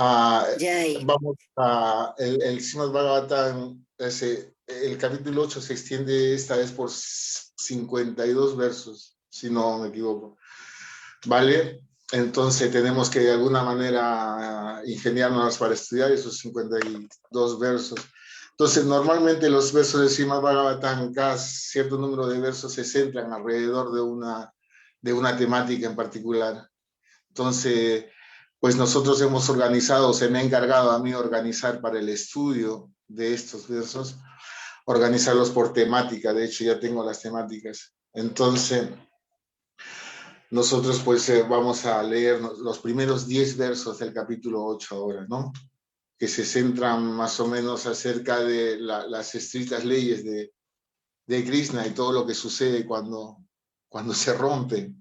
Ah, Jai. vamos a el Srimad Bhagavatam, el capítulo 8 se extiende esta vez por 52 versos, si no me equivoco. ¿Vale? Entonces tenemos que de alguna manera ingeniarnos para estudiar esos 52 versos. Entonces, normalmente los versos de Srimad Bhagavatam, cada cierto número de versos se centran alrededor de una temática en particular. Entonces, pues nosotros hemos organizado, se me ha encargado a mí organizar para el estudio de estos versos, organizarlos por temática. De hecho, ya tengo las temáticas. Entonces, nosotros pues vamos a leer los primeros 10 versos del capítulo 8 ahora, ¿no? Que se centran más o menos acerca de las estrictas leyes de Krishna y todo lo que sucede cuando se rompe,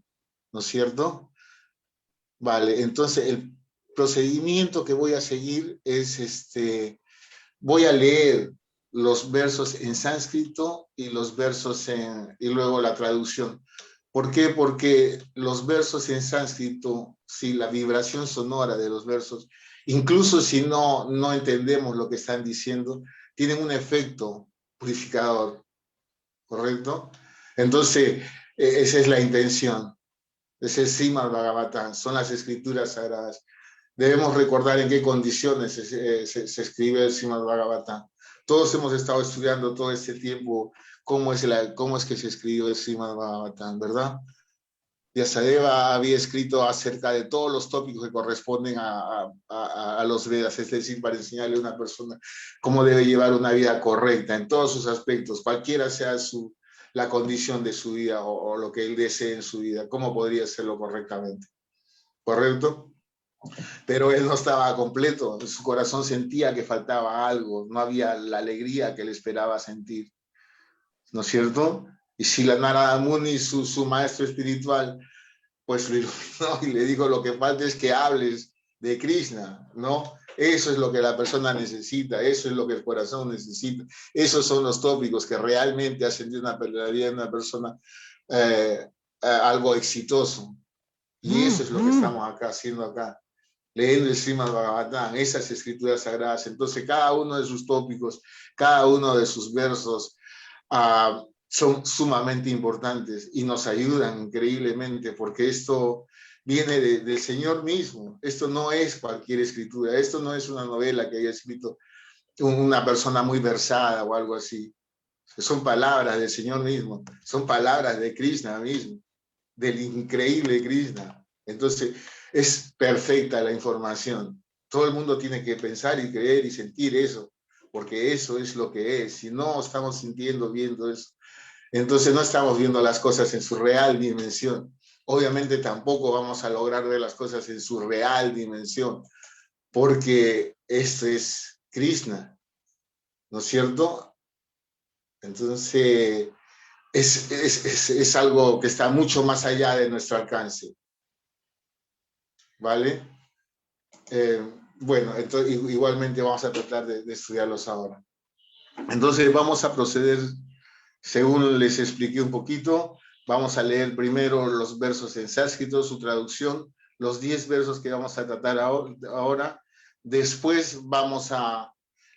¿no es cierto? Vale, entonces el procedimiento que voy a seguir es voy a leer los versos en sánscrito y los versos y luego la traducción. ¿Por qué? Porque los versos en sánscrito, si la vibración sonora de los versos, incluso si no entendemos lo que están diciendo, tienen un efecto purificador, ¿correcto? Entonces, esa es la intención. Ese es Srimad Bhagavatam, son las escrituras sagradas. Debemos recordar en qué condiciones se escribe el Srimad Bhagavatam. Todos hemos estado estudiando todo este tiempo cómo es que se escribió el Srimad Bhagavatam, ¿verdad? Vyasadeva había escrito acerca de todos los tópicos que corresponden a los Vedas, es decir, para enseñarle a una persona cómo debe llevar una vida correcta en todos sus aspectos, cualquiera sea la condición de su vida o lo que él desee en su vida, cómo podría hacerlo correctamente. ¿Correcto? Pero él no estaba completo, su corazón sentía que faltaba algo, no había la alegría que él esperaba sentir, ¿no es cierto? Y si la Narada Muni, su maestro espiritual, pues lo iluminó y le dijo, lo que falta es que hables de Krishna, ¿no? Eso es lo que la persona necesita, eso es lo que el corazón necesita, esos son los tópicos que realmente hacen de la vida de una persona algo exitoso. Y eso es lo que estamos acá haciendo acá, leyendo el Srimad Bhagavatam, esas escrituras sagradas. Entonces, cada uno de sus tópicos, cada uno de sus versos son sumamente importantes y nos ayudan increíblemente porque esto viene del Señor mismo. Esto no es cualquier escritura, esto no es una novela que haya escrito una persona muy versada o algo así. Son palabras del Señor mismo, son palabras de Krishna mismo, del increíble Krishna. Entonces, es perfecta la información. Todo el mundo tiene que pensar y creer y sentir eso, porque eso es lo que es. Si no estamos sintiendo, viendo eso, entonces no estamos viendo las cosas en su real dimensión. Obviamente tampoco vamos a lograr ver las cosas en su real dimensión, porque esto es Krishna, ¿no es cierto? Entonces, es algo que está mucho más allá de nuestro alcance. ¿Vale? Bueno, entonces, igualmente vamos a tratar de estudiarlos ahora. Entonces vamos a proceder, según les expliqué un poquito, vamos a leer primero los versos en sánscrito, su traducción, los 10 versos que vamos a tratar ahora. Después vamos a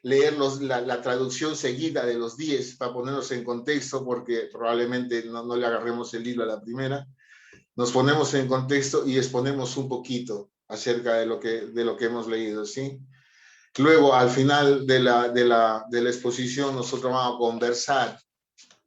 leer la traducción seguida de los 10 para ponernos en contexto, porque probablemente no le agarremos el hilo a la primera. Nos ponemos en contexto y exponemos un poquito acerca de lo que hemos leído, ¿sí? Luego, al final de la exposición, nosotros vamos a conversar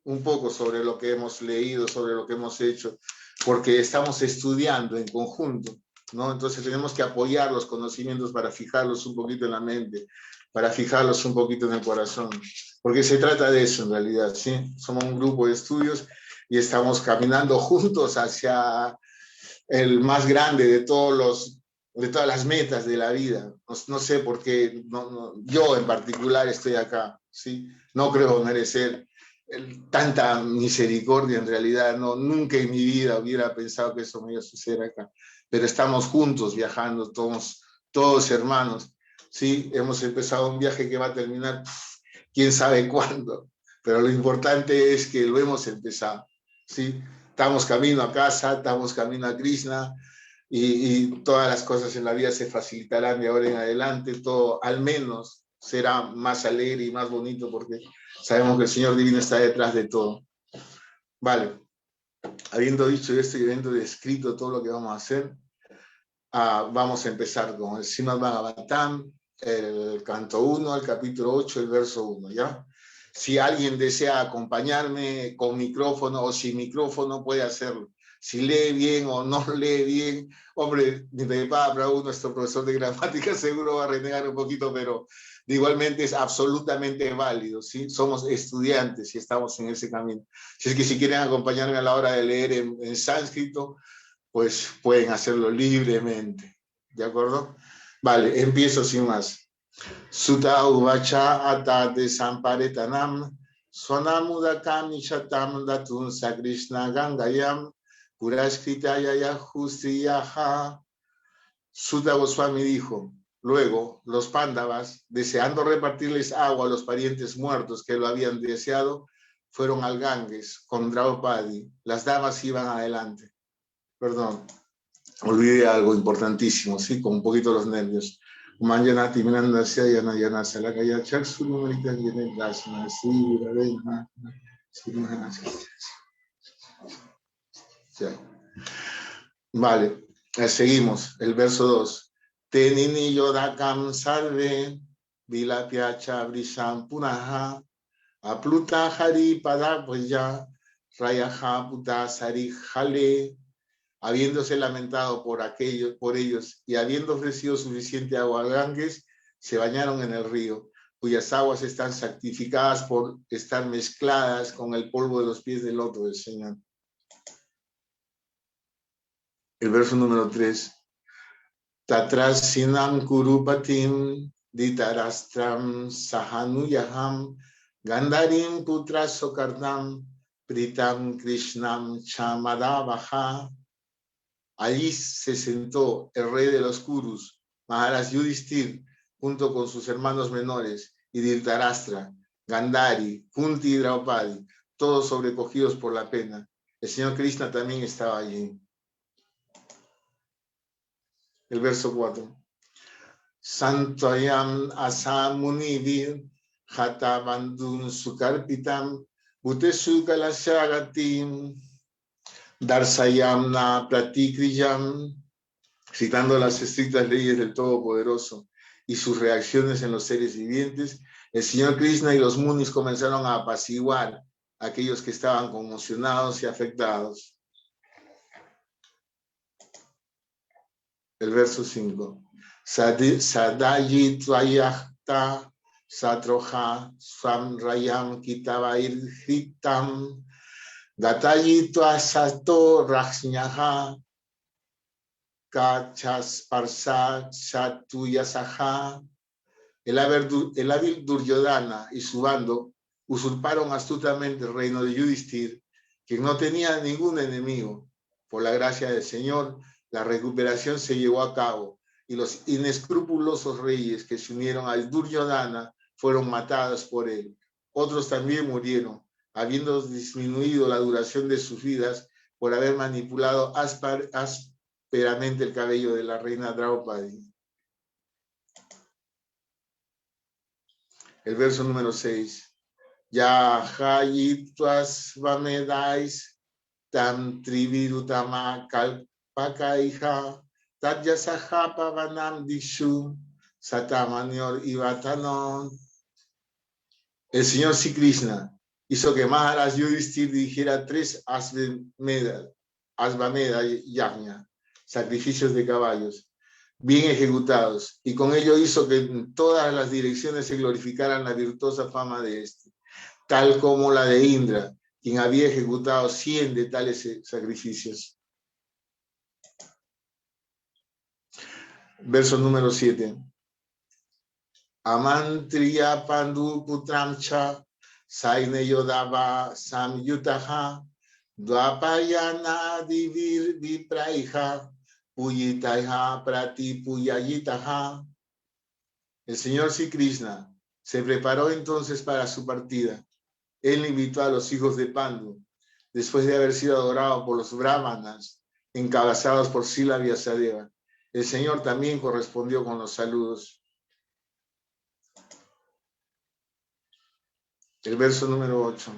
un poco sobre lo que hemos leído, sobre lo que hemos hecho, porque estamos estudiando en conjunto, ¿no? Entonces tenemos que apoyar los conocimientos para fijarlos un poquito en la mente, para fijarlos un poquito en el corazón, porque se trata de eso en realidad, ¿sí? Somos un grupo de estudios y estamos caminando juntos hacia el más grande de todas las metas de la vida. No sé por qué yo en particular estoy acá, ¿sí? No creo merecer tanta misericordia en realidad, no, nunca en mi vida hubiera pensado que eso me iba a suceder acá, pero estamos juntos viajando, todos hermanos, ¿sí? Hemos empezado un viaje que va a terminar quién sabe cuándo, pero lo importante es que lo hemos empezado, ¿sí? Estamos camino a casa, estamos camino a Krishna, y todas las cosas en la vida se facilitarán de ahora en adelante, todo al menos será más alegre y más bonito porque sabemos que el Señor Divino está detrás de todo. Vale, habiendo dicho esto y habiendo descrito todo lo que vamos a hacer, vamos a empezar con el Srimad Bhagavatam, el canto 1, el capítulo 8, el verso 1, ¿ya? Si alguien desea acompañarme con micrófono o sin micrófono, puede hacerlo. Si lee bien o no lee bien, hombre, Prabhu, nuestro profesor de gramática, seguro va a renegar un poquito, pero igualmente es absolutamente válido, ¿sí? Somos estudiantes y estamos en ese camino. Si es que si quieren acompañarme a la hora de leer en sánscrito, pues pueden hacerlo libremente, ¿de acuerdo? Vale, empiezo sin más. Sutta uvacha atate samparetanam sonamudakam nishatam datun sakrishna gangayam purashkritaya justriyaha. Sutta Goswami dijo, luego los Pándavas, deseando repartirles agua a los parientes muertos que lo habían deseado, fueron al Ganges con Draupadi. Las damas iban adelante. Perdón, olvidé algo importantísimo, ¿sí? Con un poquito los nervios. Vale, seguimos. El verso 2. Tenini yodakam salve, vilapyacha brisham punaha, apluta hari padapaya, rayaha puta sarihale. Habiéndose lamentado por ellos y habiendo ofrecido suficiente agua al Ganges, se bañaron en el río, cuyas aguas están santificadas por estar mezcladas con el polvo de los pies del loto del Señor. El verso número 3. Tatras sinam kurupatim ditarastram sahanuyaham gandarim putra sokartam pritam krishnam chamadavaha. Allí se sentó el rey de los Kurus, Maharaj Yudhishthir, junto con sus hermanos menores, y Dhritarashtra, Gandhari, Kunti y Draupadi, todos sobrecogidos por la pena. El señor Krishna también estaba allí. El verso 4. Santoyam asamunivir hata bandun sukarpitam butesu kalasagatim Darsayamna Pratikriyam, citando las estrictas leyes del Todopoderoso y sus reacciones en los seres vivientes, el señor Krishna y los munis comenzaron a apaciguar a aquellos que estaban conmocionados y afectados. El verso 5. Sadayi Tvayakta Satroha Swamrayam Kitavair Hitam Gatayitva sato rajñaha kachasparsa chatuyasaha. El hábil Duryodhana y su bando usurparon astutamente el reino de Yudhishthir, quien no tenía ningún enemigo. Por la gracia del Señor, la recuperación se llevó a cabo y los inescrupulosos reyes que se unieron al Duryodhana fueron matados por él. Otros también murieron, habiendo disminuido la duración de sus vidas por haber manipulado ásperamente el cabello de la reina Draupadi. El verso número 6. Yahayitwas vamedais tam trivirutama kalpakaija tadyasahapa vanam dishu satamanior ivatanon. El señor Sri Krishna hizo que Maharaj Yudhishthir dirigiera 3 Asvamedha Yajna, sacrificios de caballos, bien ejecutados, y con ello hizo que en todas las direcciones se glorificaran la virtuosa fama de este, tal como la de Indra, quien había ejecutado 100 de tales sacrificios. Verso número 7. Amantriya Pandu Putramcha Saine Yodava Samyutaha Dvapayana Divir Vipraiha Puyitaiha Prati Puyayitaha. El señor Sri Krishna se preparó entonces para su partida. Él invitó a los hijos de Pandu, después de haber sido adorado por los brahmanas, encabezados por Sila Vyasadeva. El Señor también correspondió con los saludos. El verso número 8.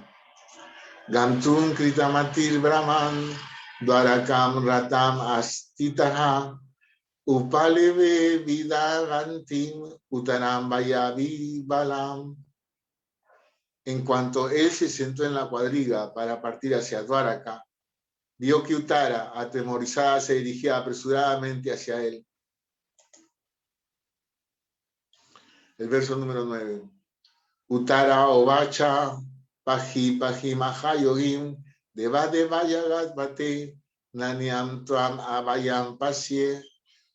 Gantun Kritamatir Brahman Dwarakam Ratam Astitaha Upaleve Vidagantim Utaram Vayavi Balam. En cuanto él se sentó en la cuadriga para partir hacia Dwaraka, vio que Uttara, atemorizada, se dirigía apresuradamente hacia él. El verso número 9. Uttara Ovacha Paji Maha Yogim Devade Vayagat Bate Naniam Tuam Abayam Pasye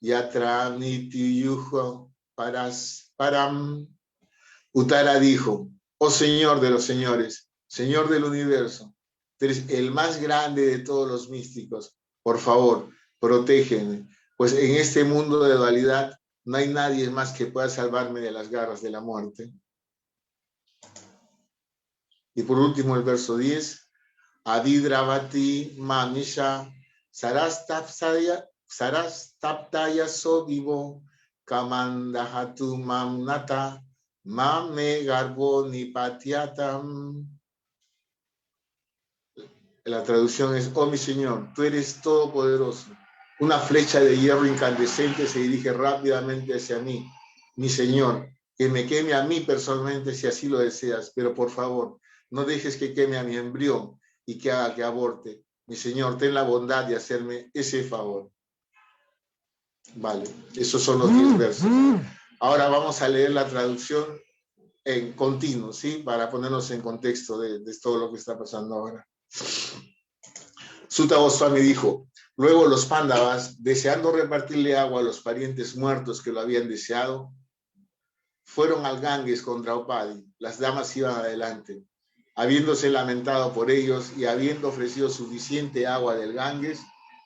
Yatra Niti Yujo Param. Uttara dijo: oh Señor de los señores, Señor del universo, tú eres el más grande de todos los místicos. Por favor, protégeme, pues en este mundo de dualidad no hay nadie más que pueda salvarme de las garras de la muerte. Y por último el verso 10. Adidravati Mamisha Sarastaptaya So Vivo Kamandahatu Mamnata Mame Garbo Nipatiatam. La traducción es: oh mi Señor, tú eres todopoderoso. Una flecha de hierro incandescente se dirige rápidamente hacia mí. Mi Señor, que me queme a mí personalmente si así lo deseas, pero por favor, no dejes que queme a mi embrión y que haga que aborte. Mi Señor, ten la bondad de hacerme ese favor. Vale, esos son los 10 versos. Ahora vamos a leer la traducción en continuo, ¿sí? Para ponernos en contexto de todo lo que está pasando ahora. Sutta Goswami dijo: luego los Pándavas, deseando repartirle agua a los parientes muertos que lo habían deseado, fueron al Ganges con Draupadi. Las damas iban adelante. Habiéndose lamentado por ellos y habiendo ofrecido suficiente agua del Ganges,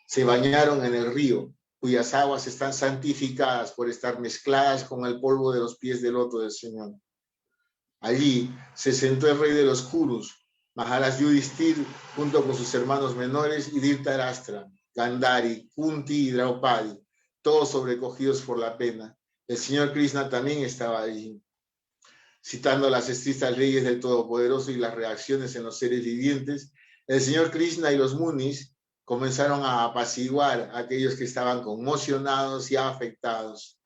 se bañaron en el río, cuyas aguas están santificadas por estar mezcladas con el polvo de los pies del loto del Señor. Allí se sentó el rey de los Kurus, Maharaj Yudhishthir, junto con sus hermanos menores y Dhritarashtra, Gandhari, Kunti y Draupadi, todos sobrecogidos por la pena. El Señor Krishna también estaba allí. Citando las estrictas leyes del Todopoderoso y las reacciones en los seres vivientes, el Señor Krishna y los Munis comenzaron a apaciguar a aquellos que estaban conmocionados y afectados.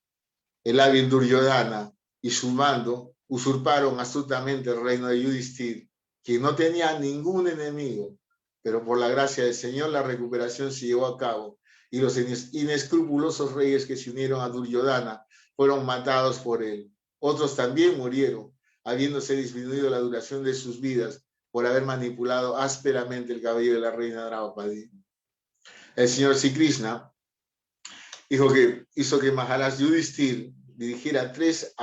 El hábil Duryodhana y su mando usurparon astutamente el reino de Yudhishthir, quien no tenía ningún enemigo, pero por la gracia del Señor la recuperación se llevó a cabo y los inescrupulosos reyes que se unieron a Duryodhana fueron matados por él. Otros también murieron, habiéndose disminuido la duración de sus vidas por haber manipulado ásperamente el cabello de la reina Draupadi. El Señor Sri Krishna hizo que Maharaj Yudhishthir dirigiera 3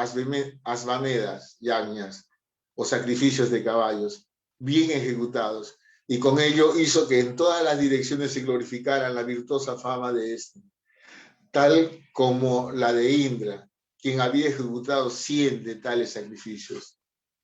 asvamedas, yagnas, o sacrificios de caballos, bien ejecutados, y con ello hizo que en todas las direcciones se glorificara la virtuosa fama de este, tal como la de Indra, quien había ejecutado 100 de tales sacrificios.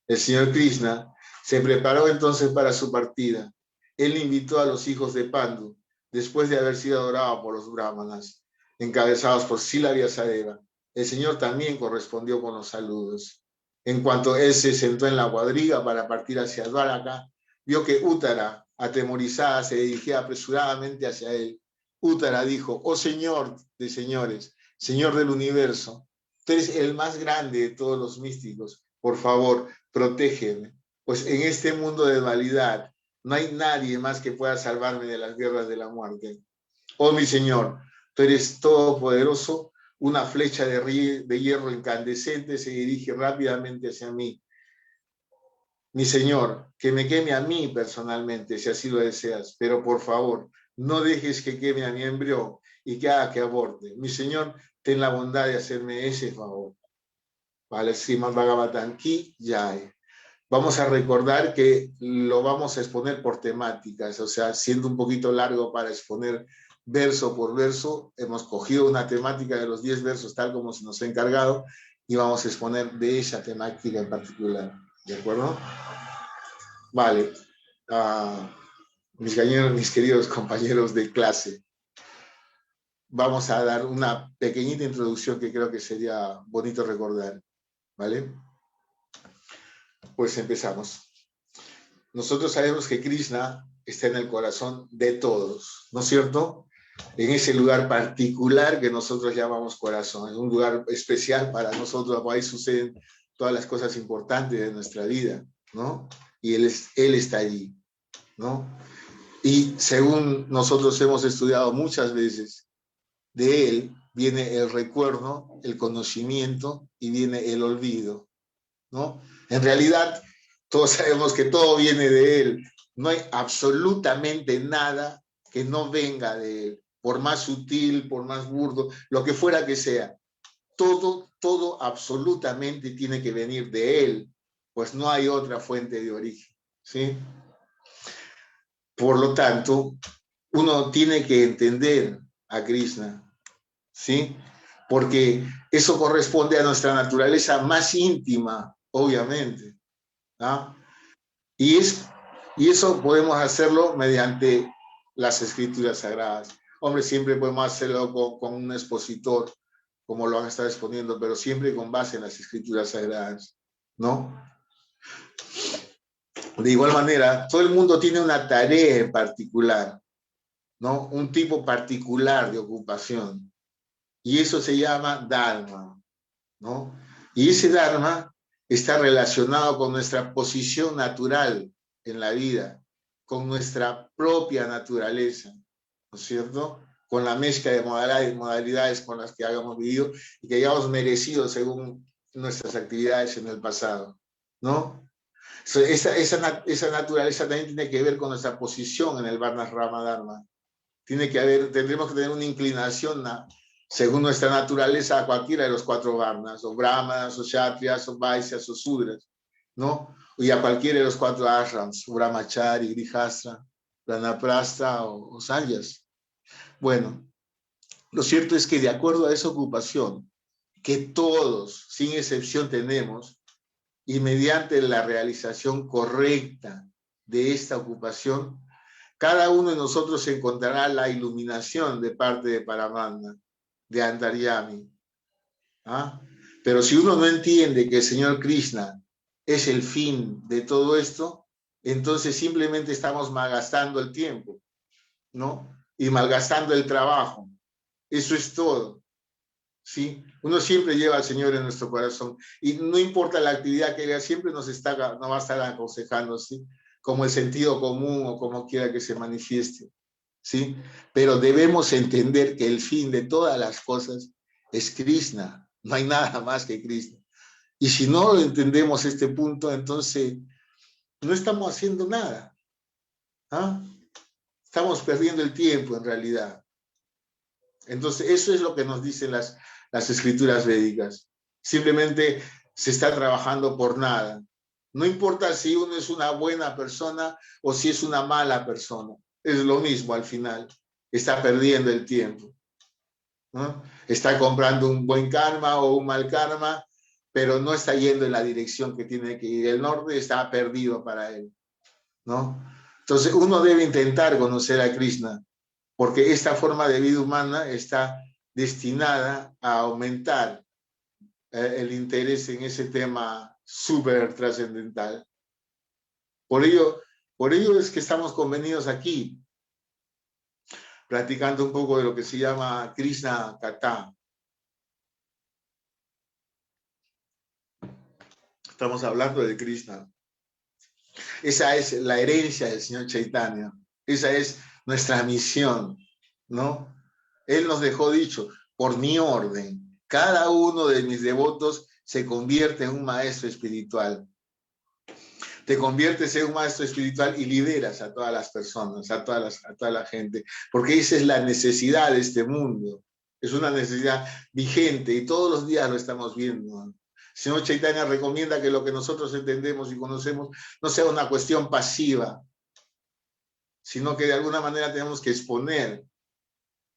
El Señor Krishna se preparó entonces para su partida. Él invitó a los hijos de Pandu, después de haber sido adorado por los brahmanas, encabezados por Sila Vyasadeva. El Señor también correspondió con los saludos. En cuanto él se sentó en la cuadriga para partir hacia Dwaraka, vio que Uttara, atemorizada, se dirigía apresuradamente hacia él. Uttara dijo: oh Señor de señores, Señor del universo, tú eres el más grande de todos los místicos. Por favor, protégeme, pues en este mundo de dualidad no hay nadie más que pueda salvarme de las guerras de la muerte. Oh mi Señor, tú eres todopoderoso. Una flecha de hierro incandescente se dirige rápidamente hacia mí. Mi Señor, que me queme a mí personalmente, si así lo deseas, pero por favor, no dejes que queme a mi embrión y que haga que aborte. Mi Señor, ten la bondad de hacerme ese favor. Vale, Srimad Bhagavatam Ki Jai. Vamos a recordar que lo vamos a exponer por temáticas, o sea, siendo un poquito largo para exponer verso por verso, hemos cogido una temática de los 10 versos tal como se nos ha encargado y vamos a exponer de esa temática en particular, ¿de acuerdo? Vale, mis queridos compañeros de clase, vamos a dar una pequeñita introducción que creo que sería bonito recordar, ¿vale? Pues empezamos. Nosotros sabemos que Krishna está en el corazón de todos, ¿no es cierto? En ese lugar particular que nosotros llamamos corazón, es un lugar especial para nosotros, ahí suceden todas las cosas importantes de nuestra vida, ¿no? Y él está allí, ¿no? Y según nosotros hemos estudiado muchas veces, de él viene el recuerdo, el conocimiento y viene el olvido, ¿no? En realidad, todos sabemos que todo viene de él. No hay absolutamente nada que no venga de él, por más sutil, por más burdo, lo que fuera que sea. Todo absolutamente tiene que venir de él, pues no hay otra fuente de origen, ¿sí? Por lo tanto, uno tiene que entender a Krishna, ¿sí? Porque eso corresponde a nuestra naturaleza más íntima, obviamente, ¿no? Y eso podemos hacerlo mediante las escrituras sagradas. Hombre, siempre podemos hacerlo con un expositor, como lo han estado exponiendo, pero siempre con base en las escrituras sagradas, ¿no? De igual manera, todo el mundo tiene una tarea en particular, ¿no? Un tipo particular de ocupación. Y eso se llama Dharma, ¿no? Y ese Dharma está relacionado con nuestra posición natural en la vida, con nuestra propia naturaleza, ¿no es cierto? Con la mezcla de modalidades con las que hayamos vivido y que hayamos merecido según nuestras actividades en el pasado, ¿no? Esa naturaleza también tiene que ver con nuestra posición en el Varnasrama Dharma. Tendremos que tener una inclinación según nuestra naturaleza a cualquiera de los 4 varnas, o brahmanas, o kshatriyas, o vaisyas, o sudras, ¿no? Y a cualquiera de los 4 ashrams, brahmachari, grihastra, pranaprastha o sanyas. Bueno, lo cierto es que de acuerdo a esa ocupación que todos, sin excepción, tenemos, y mediante la realización correcta de esta ocupación, cada uno de nosotros encontrará la iluminación de parte de Paramatma, de Antaryami. ¿Ah? Pero si uno no entiende que el Señor Krishna es el fin de todo esto, entonces simplemente estamos malgastando el tiempo, ¿no? Y malgastando el trabajo. Eso es todo, ¿sí? Uno siempre lleva al Señor en nuestro corazón y no importa la actividad que haga, siempre nos va a estar aconsejando, ¿sí? Como el sentido común o como quiera que se manifieste, ¿sí? Pero debemos entender que el fin de todas las cosas es Krishna, no hay nada más que Krishna. Y si no entendemos este punto, entonces no estamos haciendo nada, ¿ah? Estamos perdiendo el tiempo en realidad. Entonces eso es lo que nos dicen las escrituras védicas. Simplemente se está trabajando por nada. No importa si uno es una buena persona o si es una mala persona. Es lo mismo al final. Está perdiendo el tiempo, ¿no? Está comprando un buen karma o un mal karma, pero no está yendo en la dirección que tiene que ir. El norte está perdido para él, ¿no? Entonces uno debe intentar conocer a Krishna, porque esta forma de vida humana está destinada a aumentar el interés en ese tema súper trascendental. Por ello es que estamos convenidos aquí, platicando un poco de lo que se llama Krishna Katha. Estamos hablando de Krishna. Esa es la herencia del Señor Chaitanya. Esa es nuestra misión, ¿no? Él nos dejó dicho, por mi orden, cada uno de mis devotos se convierte en un maestro espiritual. Te conviertes en un maestro espiritual y lideras a todas las personas, a toda la gente, porque esa es la necesidad de este mundo. Es una necesidad vigente y todos los días lo estamos viendo. Señor Chaitanya recomienda que lo que nosotros entendemos y conocemos no sea una cuestión pasiva, sino que de alguna manera tenemos que exponer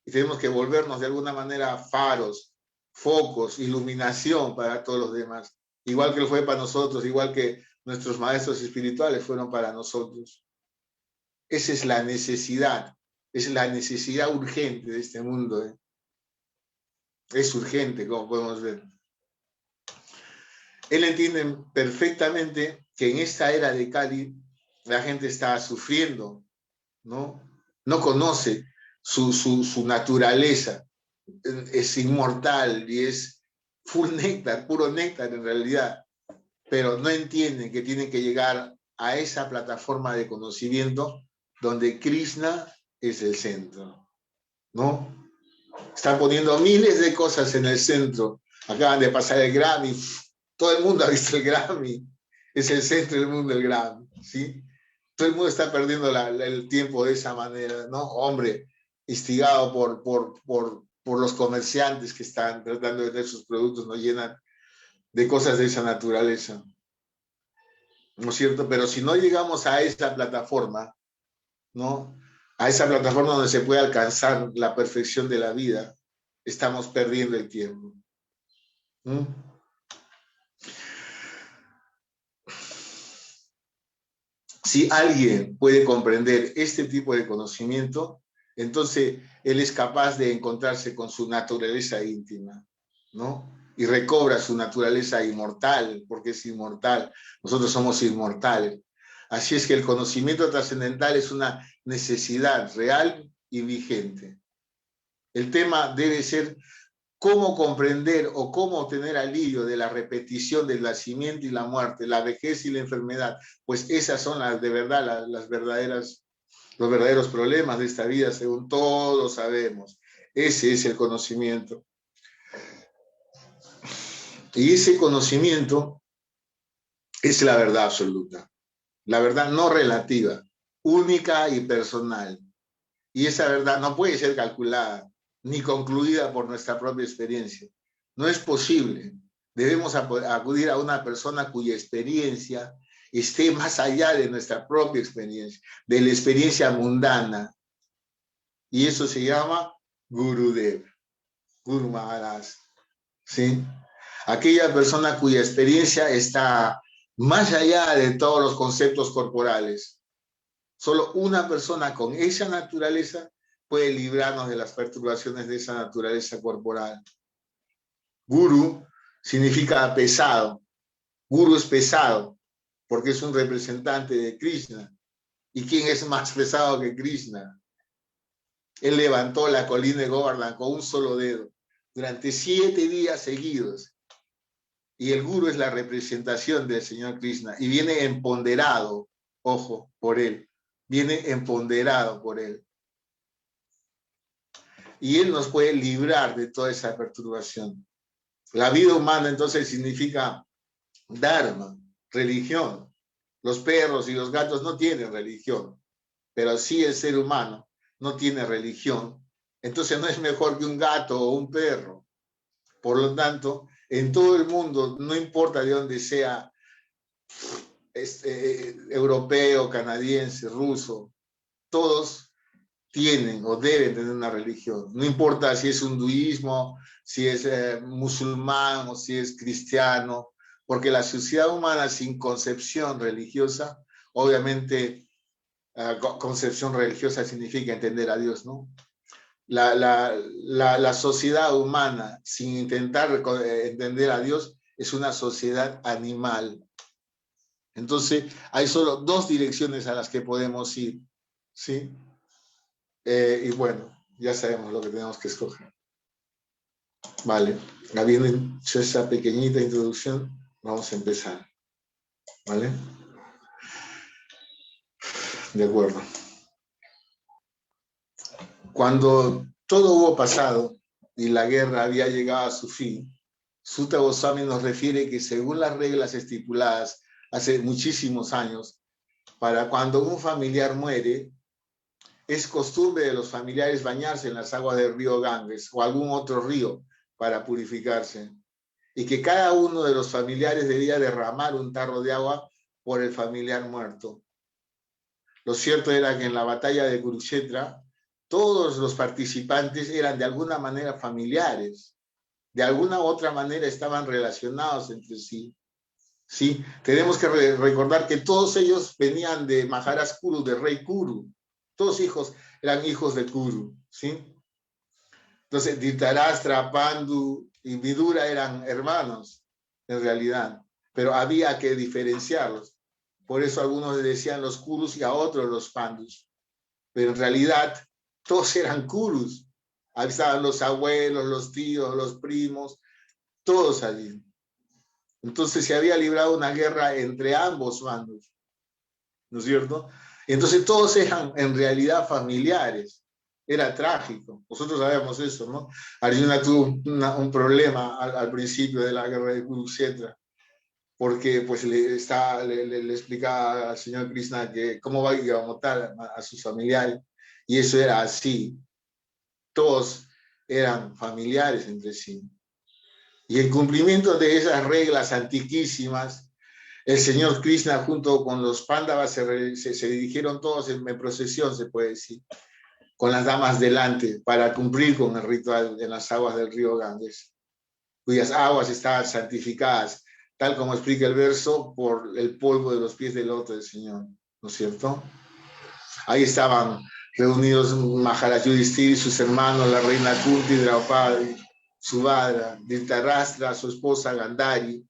y tenemos que volvernos de alguna manera faros, focos, iluminación para todos los demás. Igual que él fue para nosotros, igual que nuestros maestros espirituales fueron para nosotros. Esa es la necesidad urgente de este mundo, ¿eh? Es urgente, como podemos ver. Él entiende perfectamente que en esta era de Kali la gente está sufriendo, ¿no? No conoce su naturaleza, es inmortal y es full néctar, puro néctar en realidad, pero no entienden que tienen que llegar a esa plataforma de conocimiento donde Krishna es el centro, ¿no? Están poniendo miles de cosas en el centro. Acaban de pasar el Grammy. Todo el mundo ha visto el Grammy. Es el centro del mundo el Grammy, ¿sí? Todo el mundo está perdiendo el tiempo de esa manera, ¿no? Hombre, instigado por los comerciantes que están tratando de vender sus productos, nos llenan de cosas de esa naturaleza, ¿no es cierto? Pero si no llegamos a esa plataforma, ¿no? A esa plataforma donde se puede alcanzar la perfección de la vida, estamos perdiendo el tiempo. ¿Mm? Si alguien puede comprender este tipo de conocimiento, entonces él es capaz de encontrarse con su naturaleza íntima, ¿no? Y recobra su naturaleza inmortal, porque es inmortal. Nosotros somos inmortales. Así es que el conocimiento trascendental es una necesidad real y vigente. El tema debe ser cómo comprender o cómo obtener alivio de la repetición del nacimiento y la muerte, la vejez y la enfermedad, pues esas son de verdad los verdaderos problemas de esta vida, según todos sabemos. Ese es el conocimiento. Y ese conocimiento es la verdad absoluta, la verdad no relativa, única y personal. Y esa verdad no puede ser calculada ni concluida por nuestra propia experiencia. No es posible. Debemos acudir a una persona cuya experiencia esté más allá de nuestra propia experiencia, de la experiencia mundana. Y eso se llama Gurudev, Guru Maharaj. ¿Sí? Aquella persona cuya experiencia está más allá de todos los conceptos corporales. Solo una persona con esa naturaleza puede librarnos de las perturbaciones de esa naturaleza corporal. Guru significa pesado. Guru es pesado porque es un representante de Krishna. ¿Y quién es más pesado que Krishna? Él levantó la colina de Govardhan con un solo dedo durante 7 días seguidos. Y el Guru es la representación del Señor Krishna y viene empoderado, ojo, por él. Viene empoderado por él. Y él nos puede librar de toda esa perturbación. La vida humana entonces significa dharma, religión. Los perros y los gatos no tienen religión, pero sí el ser humano no tiene religión. Entonces no es mejor que un gato o un perro. Por lo tanto, en todo el mundo, no importa de dónde sea, europeo, canadiense, ruso, todos tienen o deben tener una religión. No importa si es hinduismo, si es musulmán o si es cristiano, porque la sociedad humana sin concepción religiosa, obviamente concepción religiosa significa entender a Dios, ¿no? La sociedad humana sin intentar entender a Dios es una sociedad animal. Entonces hay solo 2 direcciones a las que podemos ir, ¿sí? Y bueno, ya sabemos lo que tenemos que escoger. Vale, habiendo hecho esa pequeñita introducción, vamos a empezar. ¿Vale? De acuerdo. Cuando todo hubo pasado y la guerra había llegado a su fin, Sutta Goswami nos refiere que según las reglas estipuladas hace muchísimos años, para cuando un familiar muere, es costumbre de los familiares bañarse en las aguas del río Ganges o algún otro río para purificarse, y que cada uno de los familiares debía derramar un tarro de agua por el familiar muerto. Lo cierto era que en la batalla de Kurukshetra, todos los participantes eran de alguna manera familiares, de alguna u otra manera estaban relacionados entre sí. ¿Sí? Tenemos que recordar que todos ellos venían de Maharaj Kuru, de Rey Kuru. Todos hijos eran hijos de Kuru, ¿sí? Entonces, Dhritarashtra, Pandu y Vidura eran hermanos, en realidad, pero había que diferenciarlos. Por eso algunos le decían los Kurus y a otros los Pandus. Pero en realidad, todos eran Kurus. Ahí estaban los abuelos, los tíos, los primos, todos allí. Entonces se había librado una guerra entre ambos bandos, ¿no es cierto? Entonces todos eran en realidad familiares. Era trágico. Nosotros sabemos eso, ¿no? Arjuna tuvo un problema al principio de la guerra de Kurukshetra, porque pues le explicaba al señor Krishna que cómo va a matar a sus familiares. Y eso era así. Todos eran familiares entre sí. Y en cumplimiento de esas reglas antiquísimas, el señor Krishna junto con los Pándavas se dirigieron todos en procesión, se puede decir, con las damas delante, para cumplir con el ritual en las aguas del río Ganges, cuyas aguas estaban santificadas, tal como explica el verso, por el polvo de los pies del loto del Señor, ¿no es cierto? Ahí estaban reunidos Maharaj Yudhishthira y sus hermanos, la reina Kunti, Draupadi, Subhadra, Dhritarashtra, su esposa Gandhari,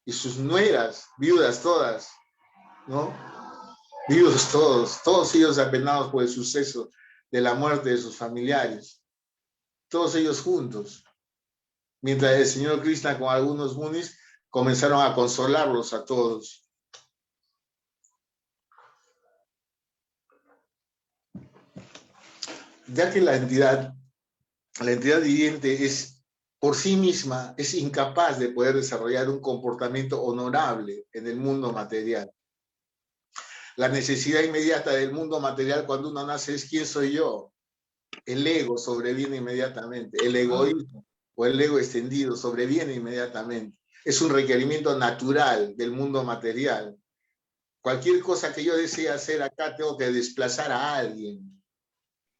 y sus nueras, viudas todas, ¿no? Viudos todos ellos apenados por el suceso de la muerte de sus familiares, todos ellos juntos, mientras el señor Krishna con algunos munis comenzaron a consolarlos a todos. Ya que la entidad viviente es por sí misma, es incapaz de poder desarrollar un comportamiento honorable en el mundo material. La necesidad inmediata del mundo material cuando uno nace es ¿quién soy yo? El ego sobreviene inmediatamente, el egoísmo o el ego extendido sobreviene inmediatamente. Es un requerimiento natural del mundo material. Cualquier cosa que yo desee hacer acá tengo que desplazar a alguien.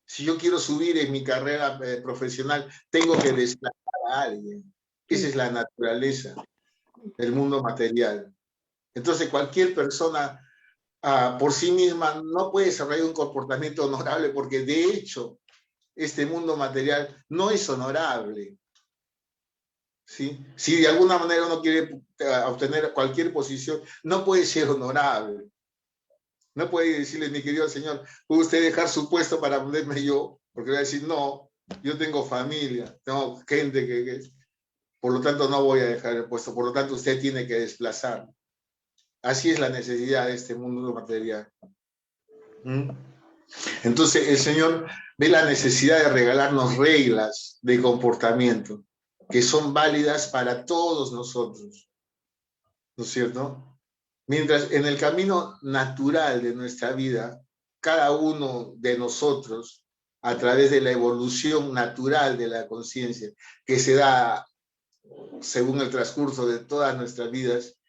Si yo quiero subir en mi carrera profesional, tengo que desplazar a alguien. Esa es la naturaleza del mundo material. Entonces, cualquier persona por sí misma no puede desarrollar un comportamiento honorable porque, de hecho, este mundo material no es honorable. ¿Sí? Si de alguna manera uno quiere obtener cualquier posición, no puede ser honorable. No puede decirle, mi querido señor, ¿puede usted dejar su puesto para ponerme yo? Porque va a decir, no, yo tengo familia, tengo gente que por lo tanto no voy a dejar el puesto, por lo tanto usted tiene que desplazar. Así es la necesidad de este mundo material. Entonces el Señor ve la necesidad de regalarnos reglas de comportamiento que son válidas para todos nosotros, ¿no es cierto? Mientras en el camino natural de nuestra vida, cada uno de nosotros, a través de la evolución natural de la conciencia, que se da según el transcurso de todas nuestras vidas,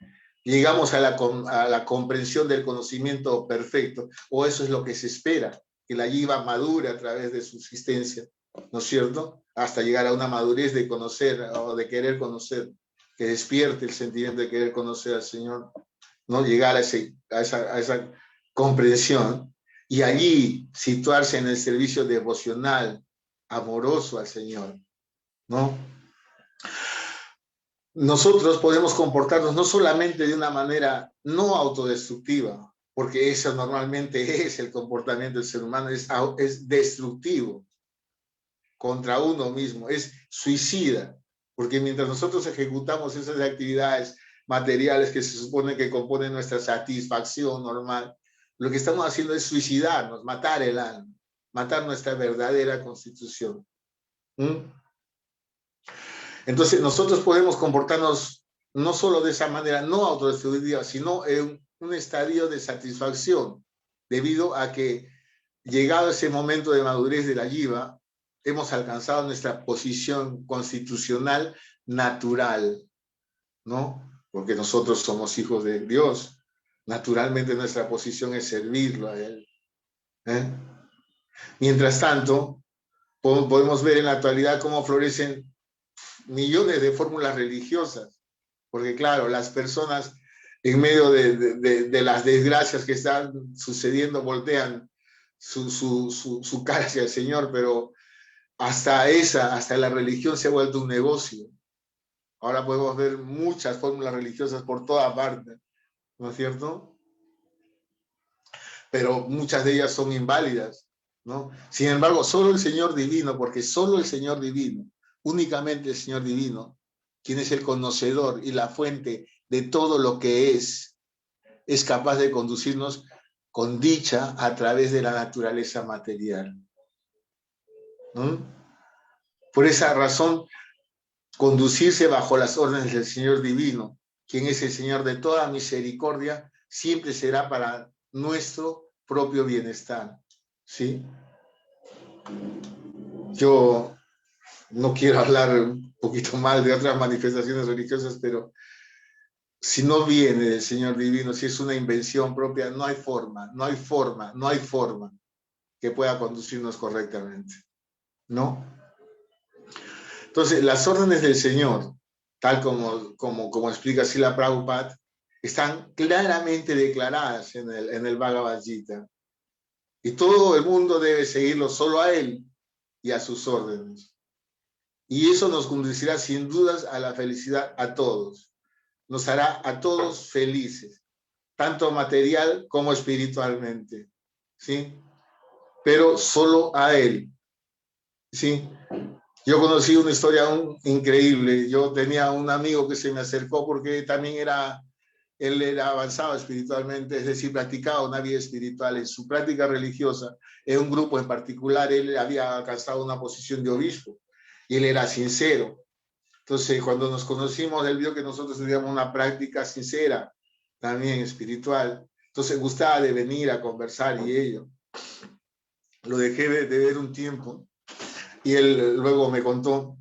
llegamos a la comprensión del conocimiento perfecto, o eso es lo que se espera, que la jiva madure a través de su existencia, ¿no es cierto? Hasta llegar a una madurez de conocer o de querer conocer, que despierte el sentimiento de querer conocer al Señor, ¿no? Llegar a esa comprensión y allí situarse en el servicio devocional, amoroso al Señor, ¿no? Nosotros podemos comportarnos no solamente de una manera no autodestructiva, porque eso normalmente es el comportamiento del ser humano, es destructivo contra uno mismo, es suicida, porque mientras nosotros ejecutamos esas actividades materiales que se supone que componen nuestra satisfacción normal, lo que estamos haciendo es suicidarnos, matar el alma, matar nuestra verdadera constitución. Entonces nosotros podemos comportarnos no solo de esa manera no autodestructiva, sino en un estadio de satisfacción, debido a que llegado ese momento de madurez de la jiva, hemos alcanzado nuestra posición constitucional natural, ¿no? Porque nosotros somos hijos de Dios. Naturalmente nuestra posición es servirlo a Él. Mientras tanto, podemos ver en la actualidad cómo florecen millones de fórmulas religiosas, porque claro, las personas en medio de las desgracias que están sucediendo voltean su cara hacia el Señor, pero hasta la religión se ha vuelto un negocio. Ahora podemos ver muchas fórmulas religiosas por toda parte, ¿no es cierto? Pero muchas de ellas son inválidas, ¿no? Sin embargo, solo el Señor divino, porque solo el Señor divino, únicamente el Señor divino, quien es el conocedor y la fuente de todo lo que es capaz de conducirnos con dicha a través de la naturaleza material, ¿no? Por esa razón, conducirse bajo las órdenes del Señor divino, quien es el Señor de toda misericordia, siempre será para nuestro propio bienestar, ¿sí? Yo no quiero hablar un poquito mal de otras manifestaciones religiosas, pero si no viene del Señor divino, si es una invención propia, no hay forma que pueda conducirnos correctamente, ¿no? Entonces, las órdenes del Señor, tal como explica Srila Prabhupada, están claramente declaradas en el Bhagavad Gita. Y todo el mundo debe seguirlo solo a Él y a sus órdenes. Y eso nos conducirá sin dudas a la felicidad a todos. Nos hará a todos felices, tanto material como espiritualmente, ¿sí? Pero solo a Él, ¿sí? Yo conocí una historia increíble. Yo tenía un amigo que se me acercó porque también él era avanzado espiritualmente, es decir, practicaba una vida espiritual. En su práctica religiosa, en un grupo en particular, él había alcanzado una posición de obispo y él era sincero. Entonces, cuando nos conocimos, él vio que nosotros teníamos una práctica sincera, también espiritual. Entonces, gustaba de venir a conversar y ello. Lo dejé de ver un tiempo y él luego me contó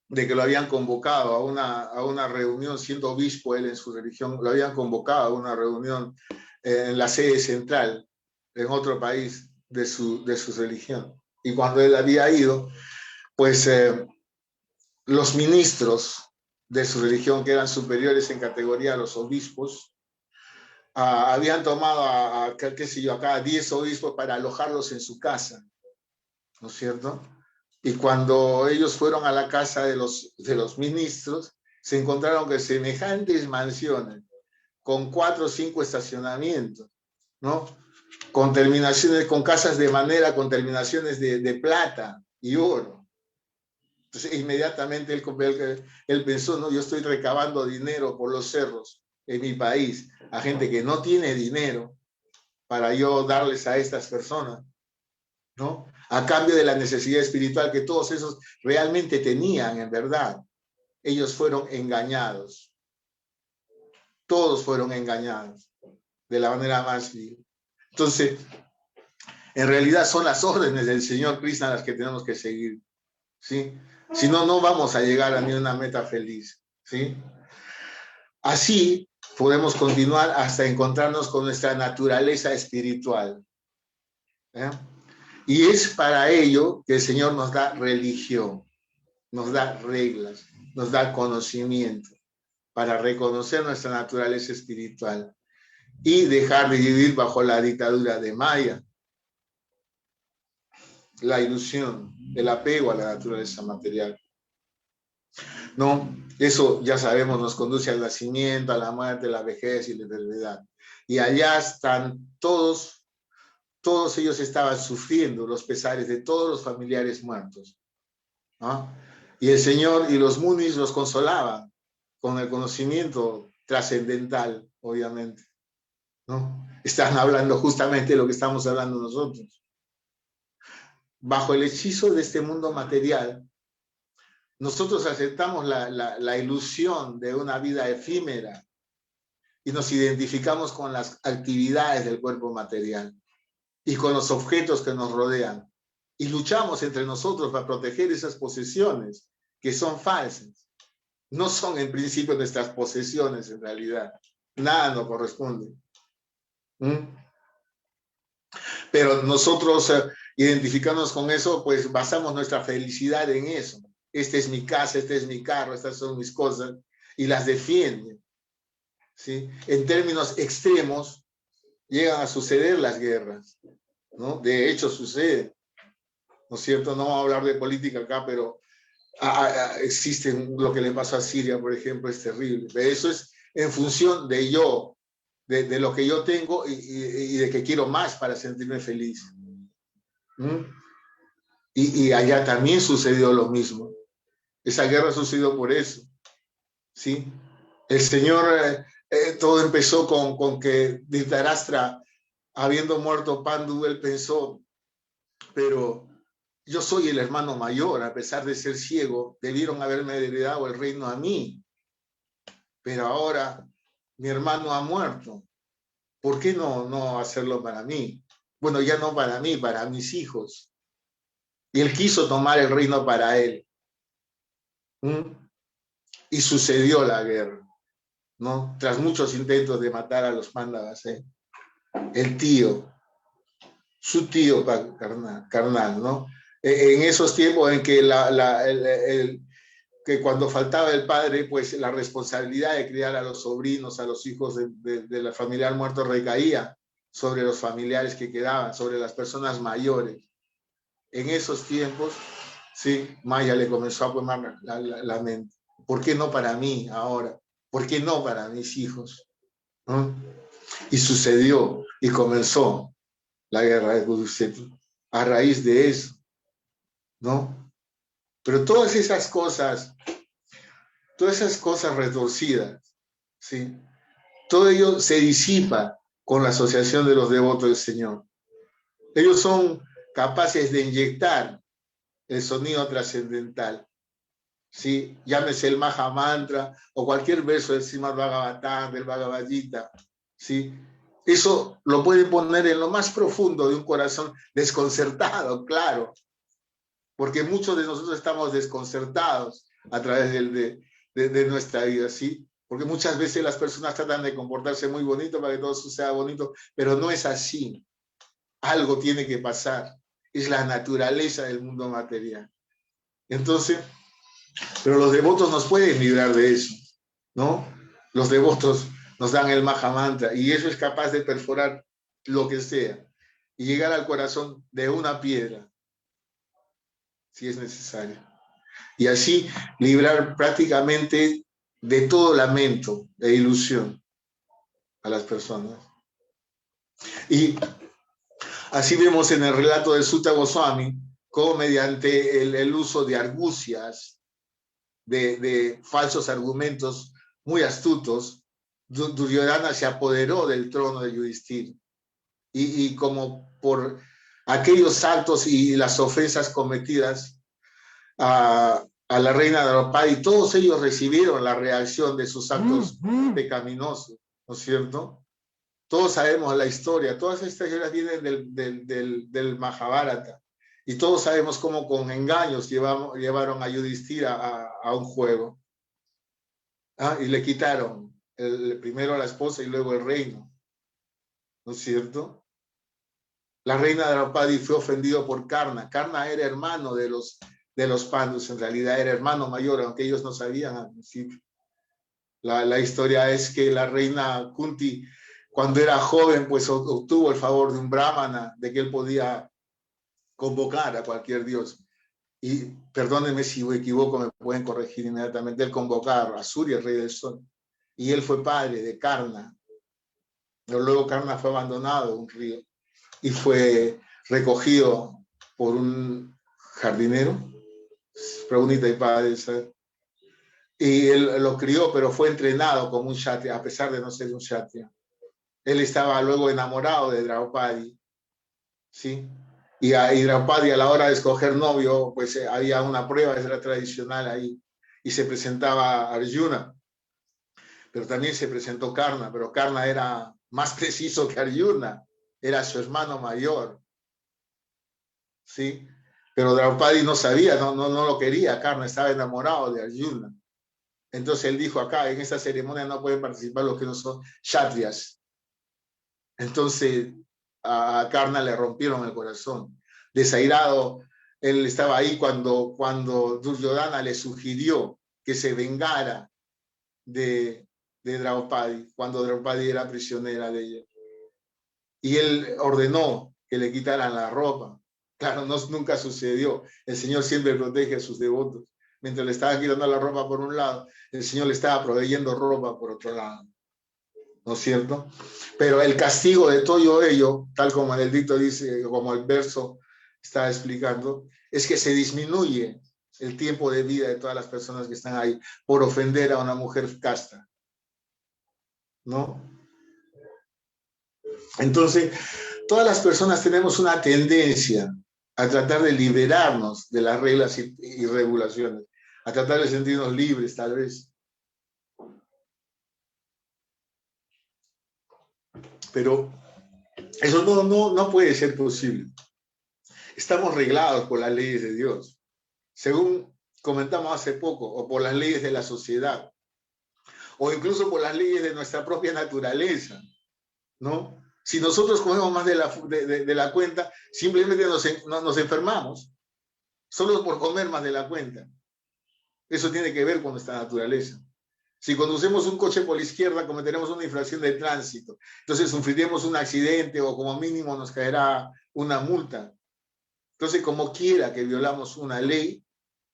de que lo habían convocado a una reunión, siendo obispo él en su religión, lo habían convocado a una reunión en la sede central, en otro país de su religión. Y cuando él había ido, pues los ministros de su religión, que eran superiores en categoría a los obispos, habían tomado qué sé yo, acá 10 obispos para alojarlos en su casa, ¿no es cierto? Y cuando ellos fueron a la casa de los ministros, se encontraron que semejantes mansiones, con 4 o 5 estacionamientos, ¿no? Con terminaciones, con casas de madera, con terminaciones de plata y oro. Entonces, inmediatamente él pensó, no, yo estoy recabando dinero por los cerros en mi país, a gente que no tiene dinero, para yo darles a estas personas, ¿no? A cambio de la necesidad espiritual que todos esos realmente tenían, en verdad. Ellos fueron engañados. Todos fueron engañados de la manera más vil. Entonces, en realidad son las órdenes del Señor Krishna las que tenemos que seguir, ¿sí? Si no, no vamos a llegar a ni una meta feliz, ¿sí? Así podemos continuar hasta encontrarnos con nuestra naturaleza espiritual, ¿eh? Y es para ello que el Señor nos da religión, nos da reglas, nos da conocimiento para reconocer nuestra naturaleza espiritual y dejar de vivir bajo la dictadura de Maya, la ilusión, el apego a la naturaleza material. No, eso ya sabemos, nos conduce al nacimiento, a la muerte, a la vejez y la enfermedad. Y allá están todos ellos estaban sufriendo los pesares de todos los familiares muertos, ¿no? Y el Señor y los munis los consolaban con el conocimiento trascendental, obviamente, ¿no? Están hablando justamente de lo que estamos hablando nosotros. Bajo el hechizo de este mundo material, nosotros aceptamos la ilusión de una vida efímera y nos identificamos con las actividades del cuerpo material y con los objetos que nos rodean. Y luchamos entre nosotros para proteger esas posesiones que son falsas. No son en principio nuestras posesiones en realidad. Nada nos corresponde. Pero nosotros identificándonos con eso, pues basamos nuestra felicidad en eso. Esta es mi casa, este es mi carro, estas son mis cosas, y las defienden, ¿sí? En términos extremos, llegan a suceder las guerras, ¿no? De hecho, sucede. ¿no es cierto? No vamos a hablar de política acá, pero existe lo que le pasó a Siria, por ejemplo, es terrible. Eso es en función de yo, de lo que yo tengo y de que quiero más para sentirme feliz. ¿Mm? Y allá también sucedió lo mismo. Esa guerra sucedió por eso. ¿Sí? El Señor, todo empezó con que Dhritarashtra, habiendo muerto Pandu, él pensó, pero yo soy el hermano mayor, a pesar de ser ciego, debieron haberme heredado el reino a mí, pero ahora mi hermano ha muerto. ¿Por qué no hacerlo para mí? Bueno, ya no para mí, para mis hijos. Y él quiso tomar el reino para él. ¿Mm? Y sucedió la guerra, ¿no? Tras muchos intentos de matar a los Pándavas, el tío, su tío carnal, ¿no? En esos tiempos en que que cuando faltaba el padre, pues la responsabilidad de criar a los sobrinos, a los hijos de la familiar muerto recaía sobre los familiares que quedaban, sobre las personas mayores. En esos tiempos, sí, Maya le comenzó a poner la mente. ¿Por qué no para mí ahora? ¿Por qué no para mis hijos? ¿No? Y sucedió y comenzó la guerra de Kurukshetra a raíz de eso, ¿no? Pero todas esas cosas retorcidas, ¿sí? Todo ello se disipa con la asociación de los devotos del Señor. Ellos son capaces de inyectar el sonido trascendental, ¿sí? Llámese el Maha Mantra o cualquier verso del Srimad Bhagavatam, del Bhagavad Gita, ¿sí? Eso lo pueden poner en lo más profundo de un corazón desconcertado, claro, porque muchos de nosotros estamos desconcertados a través de nuestra vida, ¿sí? Porque muchas veces las personas tratan de comportarse muy bonito para que todo suceda bonito, pero no es así. Algo tiene que pasar. Es la naturaleza del mundo material. Entonces, pero los devotos nos pueden librar de eso, ¿no? Los devotos nos dan el Maha Mantra y eso es capaz de perforar lo que sea y llegar al corazón de una piedra, si es necesario. Y así librar prácticamente de todo lamento e ilusión a las personas. Y así vemos en el relato de Sutta Goswami cómo mediante el uso de argucias, de falsos argumentos muy astutos, Duryodhana se apoderó del trono de Yudhishthira. Y como por aquellos actos y las ofensas cometidas a la reina Draupadi, todos ellos recibieron la reacción de sus actos pecaminosos, ¿no es cierto? Todos sabemos la historia, todas estas historias vienen del Mahabharata, y todos sabemos cómo con engaños llevaron a Yudhishthira a un juego. Y le quitaron primero a la esposa y luego el reino, ¿no es cierto? La reina Draupadi fue ofendido por Karna. Karna era hermano de los Pandus, en realidad era hermano mayor, aunque ellos no sabían al principio. La historia es que la reina Kunti, cuando era joven, pues obtuvo el favor de un brahmana, de que él podía convocar a cualquier dios. Y perdónenme si me equivoco, me pueden corregir inmediatamente. Él convocaba a Surya, el rey del sol. Y él fue padre de Karna. Pero luego Karna fue abandonado en un río y fue recogido por un jardinero, Praunita y padre, ¿sabes? Y él lo crió, pero fue entrenado como un kshatriya, a pesar de no ser un kshatriya. Él estaba luego enamorado de Draupadi, ¿sí? Y Draupadi, a la hora de escoger novio, pues había una prueba, era tradicional ahí, y se presentaba Arjuna, pero también se presentó Karna, pero Karna era más preciso que Arjuna, era su hermano mayor, ¿sí? Pero Draupadi no sabía, no lo quería, Karna estaba enamorado de Arjuna. Entonces él dijo, acá en esta ceremonia no pueden participar los que no son kshatriyas. Entonces a Karna le rompieron el corazón. Desairado, él estaba ahí cuando Duryodhana le sugirió que se vengara de Draupadi, cuando Draupadi era prisionera de ella. Y él ordenó que le quitaran la ropa, Claro, no, nunca sucedió. El Señor siempre protege a sus devotos. Mientras le estaban quitando la ropa por un lado, el Señor le estaba proveyendo ropa por otro lado. ¿No es cierto? Pero el castigo de todo ello, tal como el dicto dice, como el verso está explicando, es que se disminuye el tiempo de vida de todas las personas que están ahí por ofender a una mujer casta, ¿no? Entonces, todas las personas tenemos una tendencia a tratar de liberarnos de las reglas y regulaciones, a tratar de sentirnos libres, tal vez. Pero eso no puede ser posible. Estamos reglados por las leyes de Dios, según comentamos hace poco, o por las leyes de la sociedad, o incluso por las leyes de nuestra propia naturaleza, ¿no? Si nosotros comemos más de la cuenta, simplemente nos enfermamos, solo por comer más de la cuenta. Eso tiene que ver con nuestra naturaleza. Si conducimos un coche por la izquierda, cometeremos una infracción de tránsito. Entonces sufriremos un accidente o como mínimo nos caerá una multa. Entonces, como quiera que violamos una ley,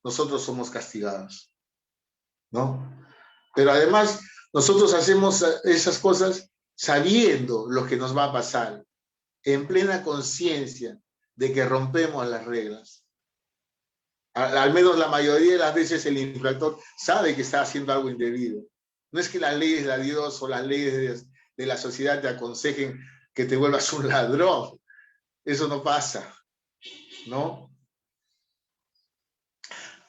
nosotros somos castigados, ¿no? Pero además, nosotros hacemos esas cosas sabiendo lo que nos va a pasar, en plena conciencia de que rompemos las reglas. Al menos la mayoría de las veces el infractor sabe que está haciendo algo indebido. No es que las leyes de Dios o las leyes de la sociedad te aconsejen que te vuelvas un ladrón. Eso no pasa, ¿no?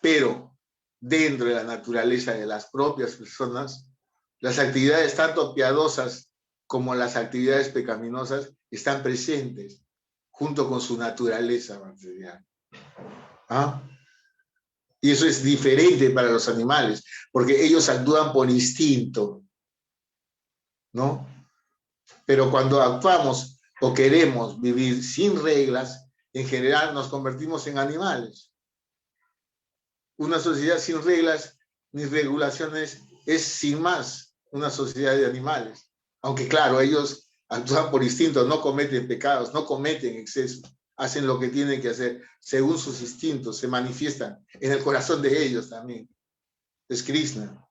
Pero dentro de la naturaleza de las propias personas, las actividades tanto piadosas como las actividades pecaminosas están presentes junto con su naturaleza material. ¿Ah? Y eso es diferente para los animales, porque ellos actúan por instinto, ¿no? Pero cuando actuamos o queremos vivir sin reglas, en general nos convertimos en animales. Una sociedad sin reglas ni regulaciones es sin más una sociedad de animales. Aunque claro, ellos actúan por instinto, no cometen pecados, no cometen excesos, hacen lo que tienen que hacer según sus instintos, se manifiestan en el corazón de ellos también. Es Krishna.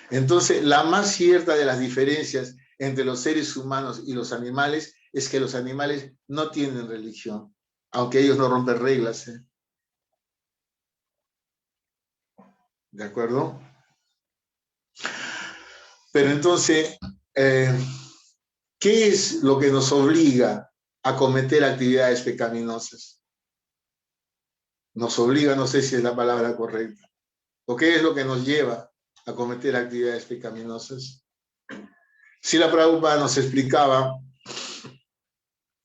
Entonces, la más cierta de las diferencias entre los seres humanos y los animales es que los animales no tienen religión, aunque ellos no rompen reglas, ¿eh? ¿De acuerdo? Pero entonces, ¿qué es lo que nos obliga a cometer actividades pecaminosas? Nos obliga, no sé si es la palabra correcta. ¿O qué es lo que nos lleva a cometer actividades pecaminosas? Srila Prabhupada nos explicaba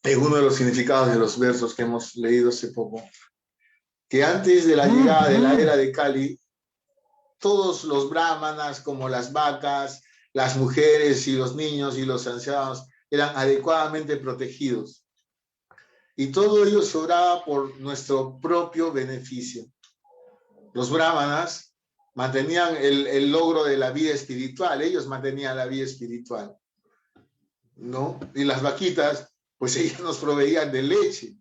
en uno de los significados de los versos que hemos leído hace poco, que antes de la llegada de la era de Kali, todos los brahmanas, como las vacas, las mujeres y los niños y los ancianos, eran adecuadamente protegidos. Y todo ello se obraba por nuestro propio beneficio. Los brahmanas mantenían el logro de la vida espiritual, ellos mantenían la vida espiritual, ¿no? Y las vaquitas, pues ellas nos proveían de leche.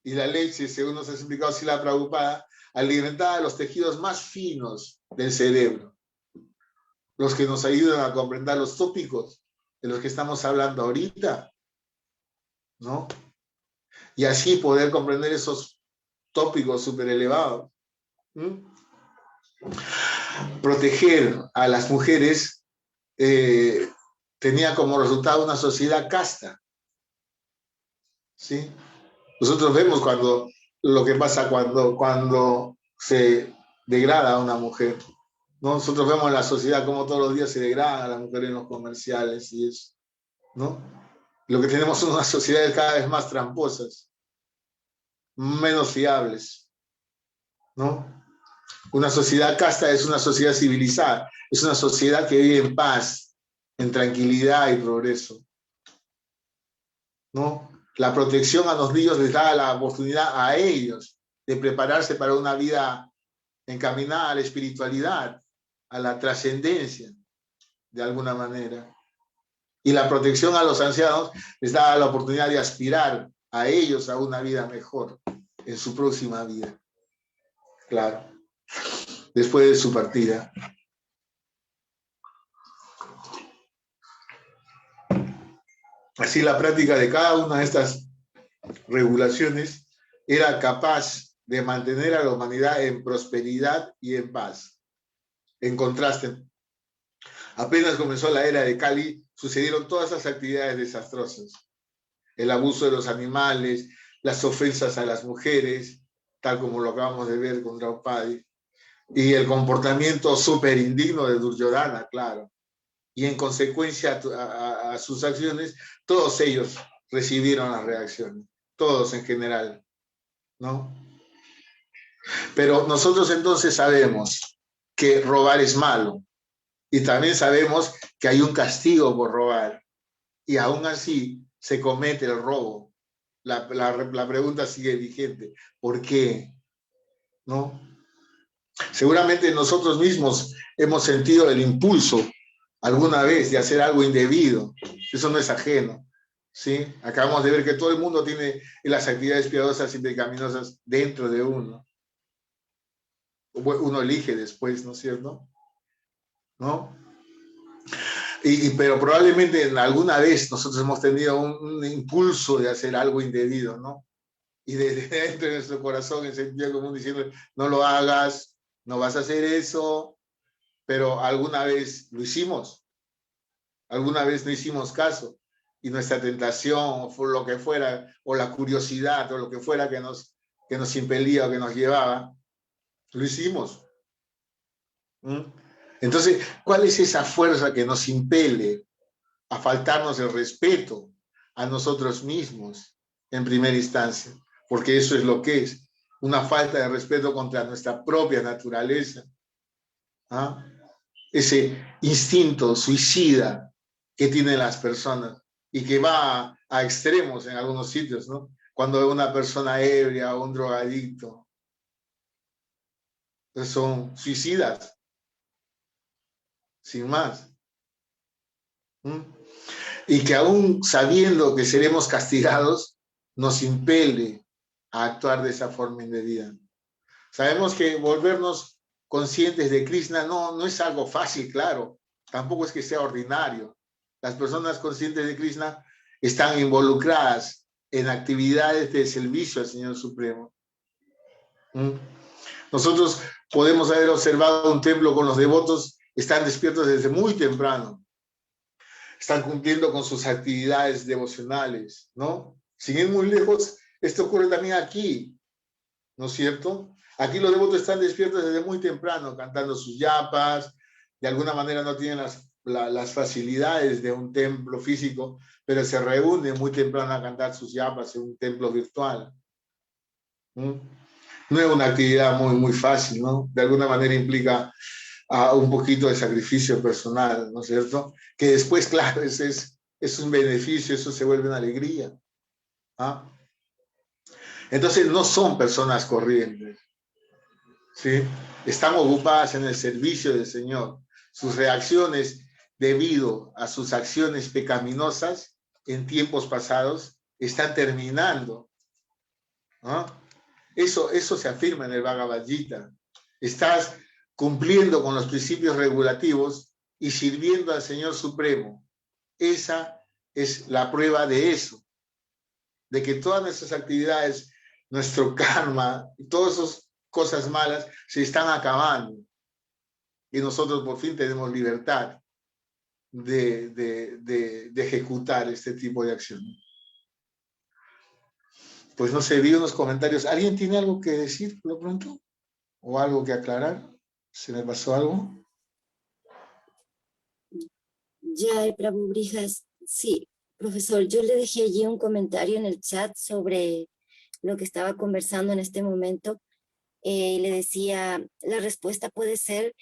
Y la leche, según nos ha explicado Srila Prabhupada, alimentaba los tejidos más finos del cerebro, los que nos ayudan a comprender los tópicos de los que estamos hablando ahorita, ¿no? Y así poder comprender esos tópicos súper elevados. Proteger a las mujeres tenía como resultado una sociedad casta, ¿sí? Nosotros vemos lo que pasa cuando se degrada a una mujer, ¿no? Nosotros vemos en la sociedad cómo todos los días se degradan a las mujeres en los comerciales y eso, ¿no? Lo que tenemos son unas sociedades cada vez más tramposas, menos fiables, ¿no? Una sociedad casta es una sociedad civilizada, es una sociedad que vive en paz, en tranquilidad y progreso, ¿no? La protección a los niños les da la oportunidad a ellos de prepararse para una vida encaminada a la espiritualidad, a la trascendencia, de alguna manera. Y la protección a los ancianos les daba la oportunidad de aspirar a ellos a una vida mejor en su próxima vida. Claro, después de su partida. Así la práctica de cada una de estas regulaciones era capaz de mantener a la humanidad en prosperidad y en paz. En contraste, apenas comenzó la era de Kali, sucedieron todas esas actividades desastrosas. El abuso de los animales, las ofensas a las mujeres, tal como lo acabamos de ver con Draupadi, y el comportamiento súper indigno de Duryodhana, claro. Y en consecuencia a sus acciones, todos ellos recibieron las reacciones, todos en general, ¿no? Pero nosotros entonces sabemos que robar es malo, y también sabemos que hay un castigo por robar, y aún así se comete el robo. La pregunta sigue vigente, ¿por qué? ¿No? Seguramente nosotros mismos hemos sentido el impulso alguna vez de hacer algo indebido. Eso no es ajeno, ¿sí? Acabamos de ver que todo el mundo tiene las actividades piadosas y pecaminosas dentro de uno. Uno elige después, ¿no es cierto? ¿No? Pero probablemente alguna vez nosotros hemos tenido un impulso de hacer algo indebido, ¿no? Y desde dentro de nuestro corazón, en sentido común, diciendo, no lo hagas, no vas a hacer eso, pero alguna vez lo hicimos, alguna vez no hicimos caso, y nuestra tentación, o lo que fuera, o la curiosidad, o lo que fuera que nos impelía o que nos llevaba, lo hicimos. ¿Mm? Entonces, ¿cuál es esa fuerza que nos impele a faltarnos el respeto a nosotros mismos en primera instancia? Porque eso es lo que es, una falta de respeto contra nuestra propia naturaleza. ¿Ah? Ese instinto suicida que tienen las personas y que va a extremos en algunos sitios, ¿no? Cuando una persona ebria o un drogadicto, pues son suicidas, sin más. ¿Mm? Y que aún sabiendo que seremos castigados, nos impele a actuar de esa forma indebida. Sabemos que volvernos conscientes de Krishna no es algo fácil, claro, tampoco es que sea ordinario. Las personas conscientes de Krishna están involucradas en actividades de servicio al Señor Supremo. Nosotros podemos haber observado un templo con los devotos, están despiertos desde muy temprano, están cumpliendo con sus actividades devocionales, ¿no? Sin ir muy lejos, esto ocurre también aquí, ¿no es cierto? Aquí los devotos están despiertos desde muy temprano, cantando sus yapas, de alguna manera no tienen las facilidades de un templo físico, pero se reúnen muy temprano a cantar sus yapas en un templo virtual. No es una actividad muy fácil, ¿no? De alguna manera implica un poquito de sacrificio personal, ¿no es cierto? Que después, claro, es un beneficio, eso se vuelve una alegría. ¿Ah? Entonces no son personas corrientes, ¿sí? Están ocupadas en el servicio del Señor. Sus reacciones debido a sus acciones pecaminosas en tiempos pasados están terminando. ¿No? Eso se afirma en el Bhagavad Gita. Estás cumpliendo con los principios regulativos y sirviendo al Señor Supremo. Esa es la prueba de eso, de que todas nuestras actividades, nuestro karma, todas esas cosas malas se están acabando. Y nosotros por fin tenemos libertad de ejecutar este tipo de acción. Pues no sé, vi unos comentarios. ¿Alguien tiene algo que decir por lo pronto? ¿O algo que aclarar? ¿Se me pasó algo? Ya, Prabhu Brijas, sí, profesor, yo le dejé allí un comentario en el chat sobre lo que estaba conversando en este momento. Le decía, la respuesta puede ser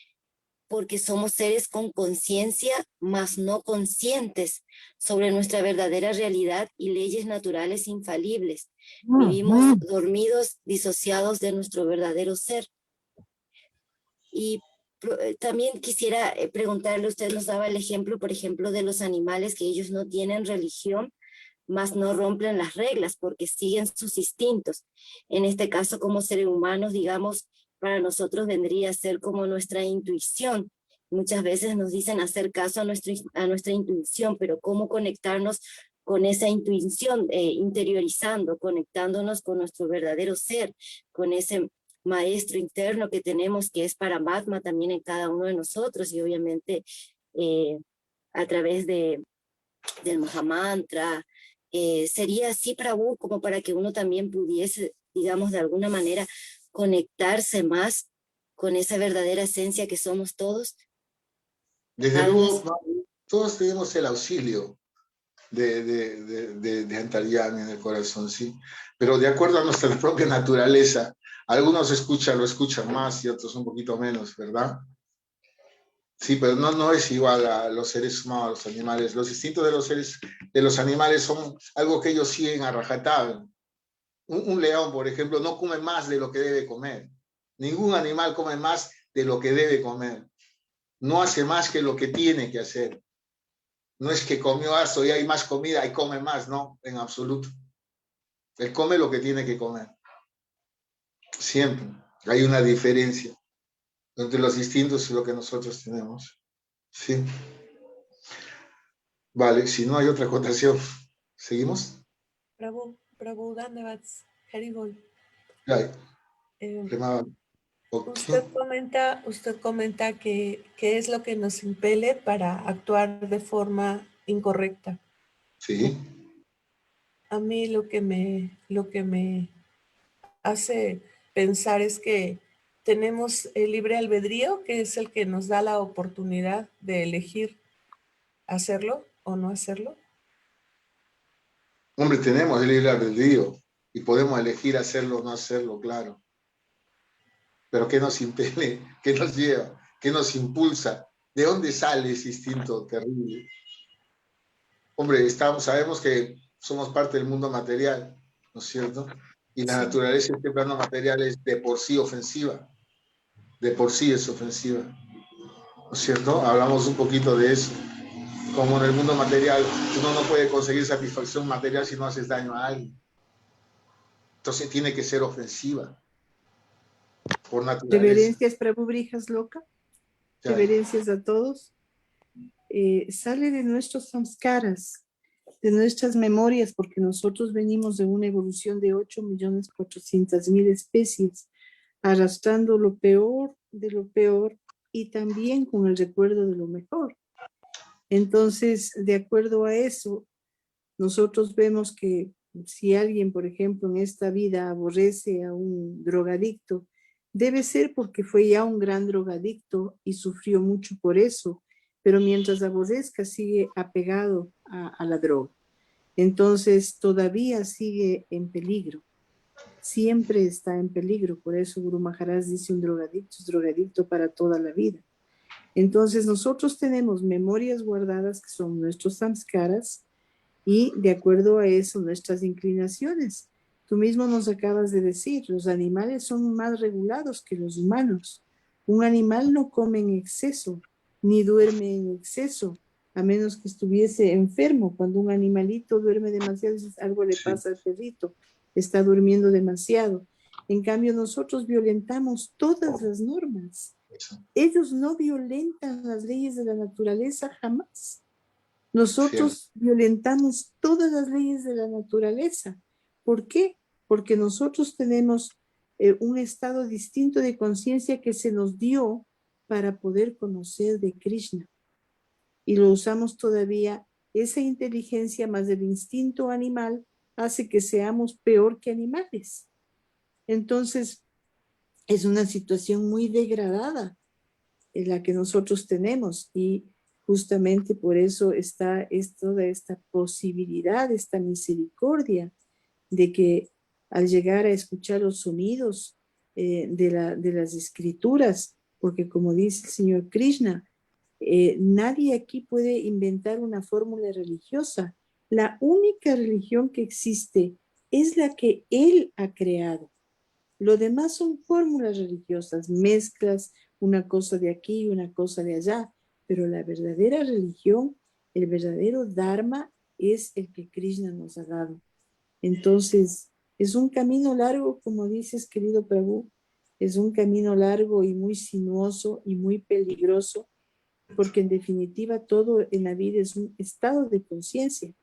porque somos seres con conciencia, mas no conscientes sobre nuestra verdadera realidad y leyes naturales infalibles. Vivimos dormidos, disociados de nuestro verdadero ser. Y también quisiera preguntarle, usted nos daba el ejemplo, por ejemplo, de los animales, que ellos no tienen religión, mas no rompen las reglas porque siguen sus instintos. En este caso, como seres humanos, digamos, para nosotros vendría a ser como nuestra intuición. Muchas veces nos dicen hacer caso a nuestra intuición, pero ¿cómo conectarnos con esa intuición, interiorizando, conectándonos con nuestro verdadero ser, con ese maestro interno que tenemos, que es Paramatma también en cada uno de nosotros, y obviamente a través del Mahamantra? Sería así, Prabhu, como para que uno también pudiese, digamos, de alguna manera conectarse más con esa verdadera esencia que somos todos. Desde luego, todos tenemos el auxilio de Antaryana en el corazón, sí, pero de acuerdo a nuestra propia naturaleza, algunos lo escuchan más y otros un poquito menos, ¿verdad? Sí, pero no es igual a los seres humanos, a los animales. Los instintos de los animales son algo que ellos siguen a rajatabla. Un león, por ejemplo, no come más de lo que debe comer. Ningún animal come más de lo que debe comer. No hace más que lo que tiene que hacer. No es que comió esto y hay más comida y come más, no, en absoluto. Él come lo que tiene que comer. Siempre. Hay una diferencia entre los instintos y lo que nosotros tenemos. Sí. Vale, si no hay otra acotación, ¿seguimos? Prabhu Dandavad, Haribol. Usted comenta que es lo que nos impele para actuar de forma incorrecta. Sí. A mí lo que me hace pensar es que tenemos el libre albedrío, que es el que nos da la oportunidad de elegir hacerlo o no hacerlo. Hombre, tenemos el libre albedrío y podemos elegir hacerlo o no hacerlo, claro. Pero ¿qué nos impele? ¿Qué nos lleva? ¿Qué nos impulsa? ¿De dónde sale ese instinto terrible? Hombre, sabemos que somos parte del mundo material, ¿no es cierto? Y la naturaleza de este plano material es de por sí ofensiva. De por sí es ofensiva, ¿no es cierto? Hablamos un poquito de eso. Como en el mundo material, uno no puede conseguir satisfacción material si no haces daño a alguien. Entonces tiene que ser ofensiva. Por naturaleza. Reverencias, Prabhu Brijas Loca. Reverencias a todos. Sale de nuestros samskaras, de nuestras memorias, porque nosotros venimos de una evolución de 8.400.000 especies, arrastrando lo peor de lo peor y también con el recuerdo de lo mejor. Entonces, de acuerdo a eso, nosotros vemos que si alguien, por ejemplo, en esta vida aborrece a un drogadicto, debe ser porque fue ya un gran drogadicto y sufrió mucho por eso, pero mientras aborrezca sigue apegado a la droga. Entonces todavía sigue en peligro, siempre está en peligro. Por eso Guru Maharaj dice: un drogadicto es drogadicto para toda la vida. Entonces nosotros tenemos memorias guardadas que son nuestros samskaras y de acuerdo a eso nuestras inclinaciones. Tú mismo nos acabas de decir, los animales son más regulados que los humanos. Un animal no come en exceso, ni duerme en exceso, a menos que estuviese enfermo. Cuando un animalito duerme demasiado, algo le pasa al perrito, está durmiendo demasiado. En cambio, nosotros violentamos todas las normas. Ellos no violentan las leyes de la naturaleza jamás. Nosotros violentamos todas las leyes de la naturaleza. ¿Por qué? Porque nosotros tenemos un estado distinto de conciencia que se nos dio para poder conocer de Krishna. Y lo usamos todavía. Esa inteligencia más el instinto animal hace que seamos peor que animales. Entonces, es una situación muy degradada en la que nosotros tenemos, y justamente por eso está toda esta posibilidad, esta misericordia de que al llegar a escuchar los sonidos de las escrituras, porque como dice el Señor Krishna, nadie aquí puede inventar una fórmula religiosa. La única religión que existe es la que Él ha creado. Lo demás son fórmulas religiosas, mezclas, una cosa de aquí y una cosa de allá, pero la verdadera religión, el verdadero Dharma es el que Krishna nos ha dado. Entonces, es un camino largo, como dices, querido Prabhu, es un camino largo y muy sinuoso y muy peligroso, porque en definitiva todo en la vida es un estado de conciencia.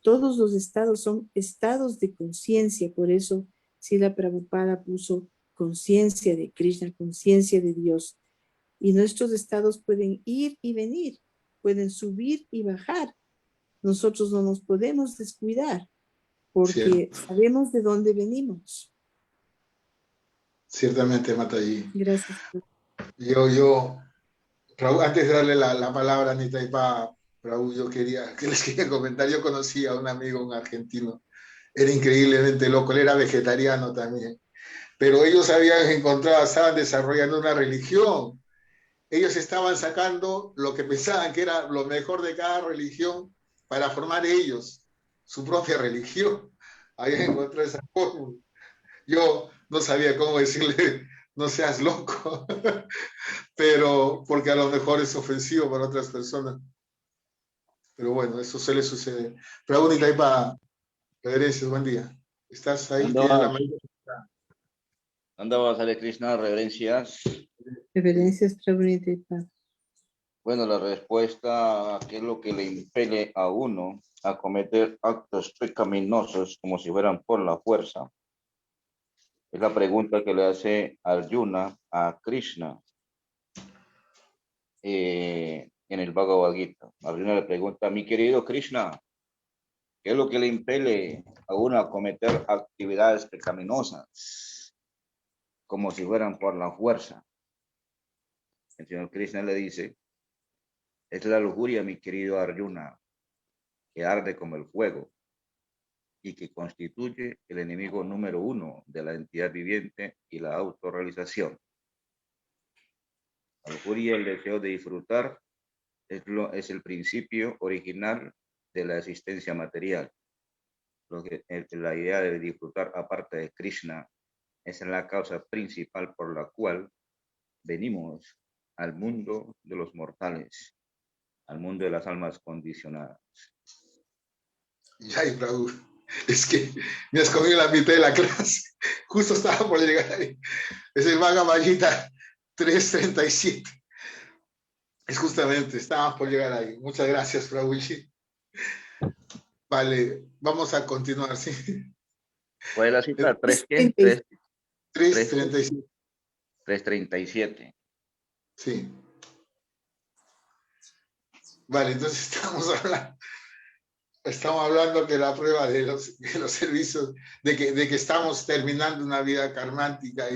Todos los estados son estados de conciencia, por eso Srila Prabhupada puso conciencia de Krishna, conciencia de Dios. Y nuestros estados pueden ir y venir, pueden subir y bajar. Nosotros no nos podemos descuidar porque sabemos de dónde venimos. Ciertamente, Mataji. Gracias. Raúl, antes de darle la palabra a Nitaipa, Raúl, les quería comentar, yo conocí a un amigo, un argentino, era increíblemente loco, él era vegetariano también, pero ellos habían encontrado, estaban desarrollando una religión, ellos estaban sacando lo que pensaban que era lo mejor de cada religión para formar ellos su propia religión, habían encontrado esa fórmula. Yo no sabía cómo decirle, no seas loco, pero porque a lo mejor es ofensivo para otras personas. Pero bueno, eso suele suceder. Prabhu Nitaipa, reverencias, buen día. ¿Estás ahí? Andaba Hare Krishna, reverencias. Reverencias, Prabhu Nitaipa. Bueno, la respuesta a qué es lo que le impele a uno a cometer actos pecaminosos como si fueran por la fuerza. Es la pregunta que le hace Arjuna a Krishna en el Bhagavad Gita. Arjuna le pregunta, mi querido Krishna, ¿qué es lo que le impele a uno a cometer actividades pecaminosas como si fueran por la fuerza? El señor Krishna le dice, es la lujuria, mi querido Arjuna, que arde como el fuego y que constituye el enemigo número 1 de la entidad viviente y la autorrealización. La lujuria, el deseo de disfrutar, es el principio original de la existencia material. La idea de disfrutar aparte de Krishna es la causa principal por la cual venimos al mundo de los mortales, al mundo de las almas condicionadas. Jai Prabhu, es que me has comido la mitad de la clase. Justo estaba por llegar ahí. Es el Bhagavad Gita 3.37. Es justamente, estábamos por llegar ahí. Muchas gracias, Prabhuji. Vale, vamos a continuar, ¿sí? ¿Cuál es la cita? 3.37. 3.37. Sí. Vale, entonces estamos hablando que la prueba de los servicios, de que estamos terminando una vida karmática,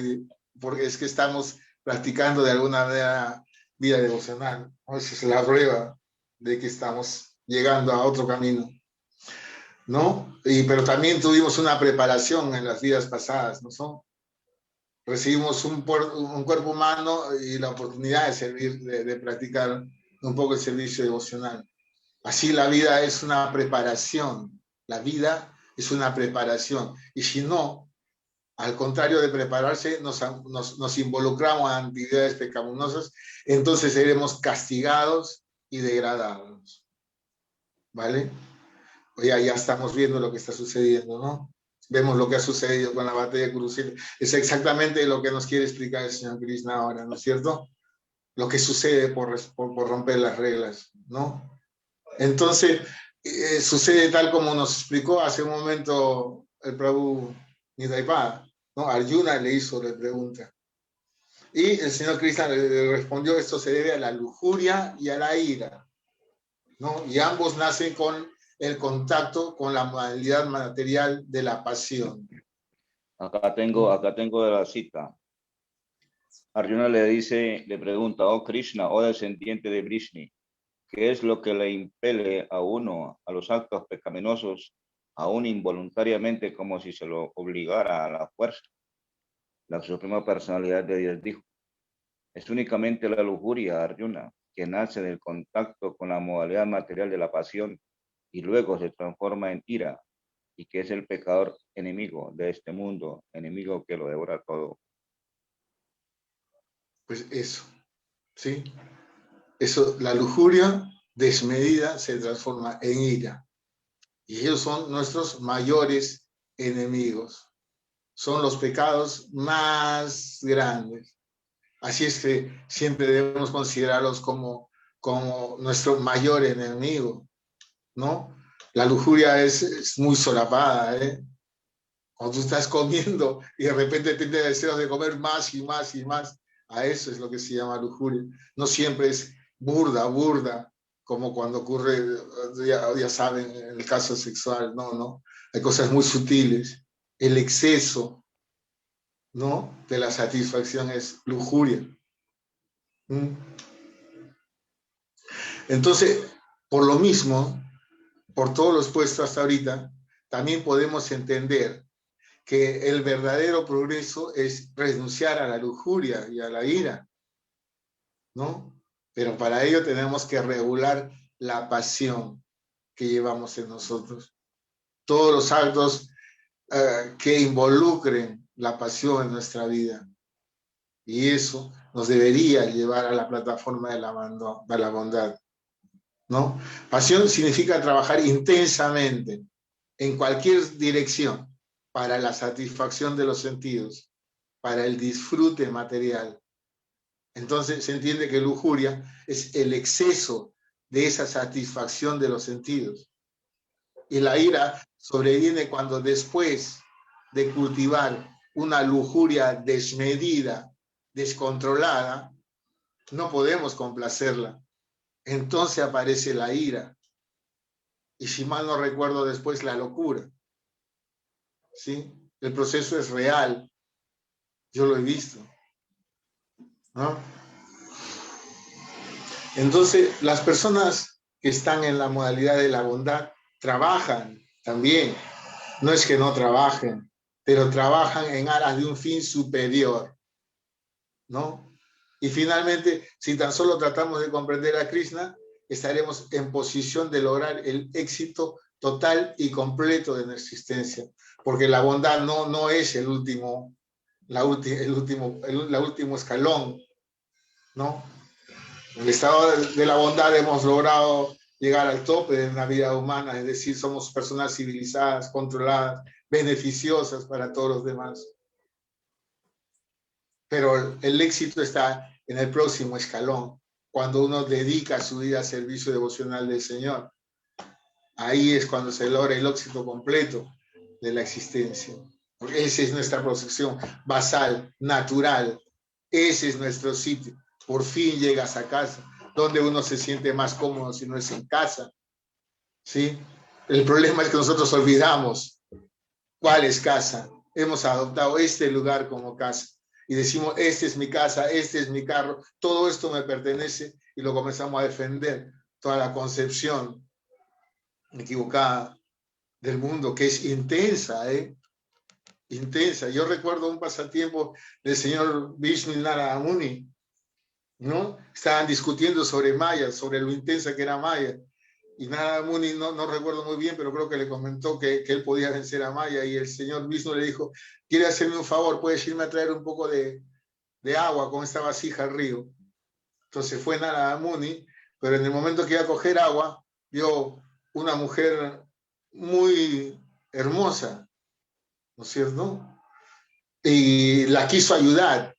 porque es que estamos practicando de alguna manera vida devocional. Esa es la prueba de que estamos llegando a otro camino, ¿no? Pero también tuvimos una preparación en las vidas pasadas, ¿no? Recibimos un cuerpo humano y la oportunidad de servir, de practicar un poco el servicio devocional. Así la vida es una preparación, la vida es una preparación. Y si no, al contrario de prepararse, nos involucramos en actividades pecaminosas, entonces seremos castigados y degradados. ¿Vale? Ya estamos viendo lo que está sucediendo, ¿no? Vemos lo que ha sucedido con la batalla de Kurukshetra. Es exactamente lo que nos quiere explicar el señor Krishna ahora, ¿no es cierto? Lo que sucede por romper las reglas, ¿no? Entonces, sucede tal como nos explicó hace un momento el Prabhu Nitaipa, ¿no? Arjuna le hizo la pregunta. Y el señor Krishna le respondió, esto se debe a la lujuria y a la ira, ¿no? Y ambos nacen con el contacto con la modalidad material de la pasión. Acá tengo la cita. Arjuna le pregunta, oh Krishna, oh descendiente de Vrishni, ¿qué es lo que le impele a uno a los actos pecaminosos, aún involuntariamente, como si se lo obligara a la fuerza? La suprema personalidad de Dios dijo, es únicamente la lujuria, Arjuna, que nace del contacto con la modalidad material de la pasión y luego se transforma en ira, y que es el pecador enemigo de este mundo, enemigo que lo devora todo. Pues eso, ¿sí? Eso, la lujuria desmedida se transforma en ira. Y ellos son nuestros mayores enemigos. Son los pecados más grandes. Así es que siempre debemos considerarlos como nuestro mayor enemigo, ¿no? La lujuria es muy solapada, ¿eh? Cuando tú estás comiendo y de repente tienes deseos de comer más y más y más, a eso es lo que se llama lujuria. No siempre es burda, como cuando ocurre, ya saben, en el caso sexual, no. Hay cosas muy sutiles. El exceso, ¿no?, de la satisfacción es lujuria. Entonces, por lo mismo, por todo lo expuesto hasta ahorita, también podemos entender que el verdadero progreso es renunciar a la lujuria y a la ira, ¿no? Pero para ello tenemos que regular la pasión que llevamos en nosotros. Todos los actos que involucren la pasión en nuestra vida. Y eso nos debería llevar a la plataforma de la bondad, ¿no? Pasión significa trabajar intensamente en cualquier dirección para la satisfacción de los sentidos, para el disfrute material. Entonces se entiende que lujuria es el exceso de esa satisfacción de los sentidos. Y la ira sobreviene cuando después de cultivar una lujuria desmedida, descontrolada, no podemos complacerla. Entonces aparece la ira. Y si mal no recuerdo, después la locura. ¿Sí? El proceso es real. Yo lo he visto, ¿no? Entonces, las personas que están en la modalidad de la bondad trabajan también. No es que no trabajen, pero trabajan en aras de un fin superior, ¿no? Y finalmente, si tan solo tratamos de comprender a Krishna, estaremos en posición de lograr el éxito total y completo de nuestra existencia, porque la bondad no es el último escalón, ¿no? En el estado de la bondad hemos logrado llegar al tope de una vida humana, es decir, somos personas civilizadas, controladas, beneficiosas para todos los demás. Pero el éxito está en el próximo escalón, cuando uno dedica su vida al servicio devocional del Señor. Ahí es cuando se logra el éxito completo de la existencia. Porque esa es nuestra protección basal, natural. Ese es nuestro sitio. Por fin llegas a casa, donde uno se siente más cómodo si no es en casa. ¿Sí? El problema es que nosotros olvidamos cuál es casa. Hemos adoptado este lugar como casa. Y decimos, esta es mi casa, este es mi carro, todo esto me pertenece, y lo comenzamos a defender. Toda la concepción equivocada del mundo, que es intensa, intensa. Yo recuerdo un pasatiempo del señor Vishnu Narada Muni, ¿no? Estaban discutiendo sobre Maya, sobre lo intensa que era Maya. Y Narada Muni, no recuerdo muy bien, pero creo que le comentó que él podía vencer a Maya, y el señor Vishnu le dijo, ¿quiere hacerme un favor? ¿Puedes irme a traer un poco de agua con esta vasija al río? Entonces fue Narada Muni, pero en el momento que iba a coger agua, vio una mujer muy hermosa, ¿no es cierto? Y la quiso ayudar,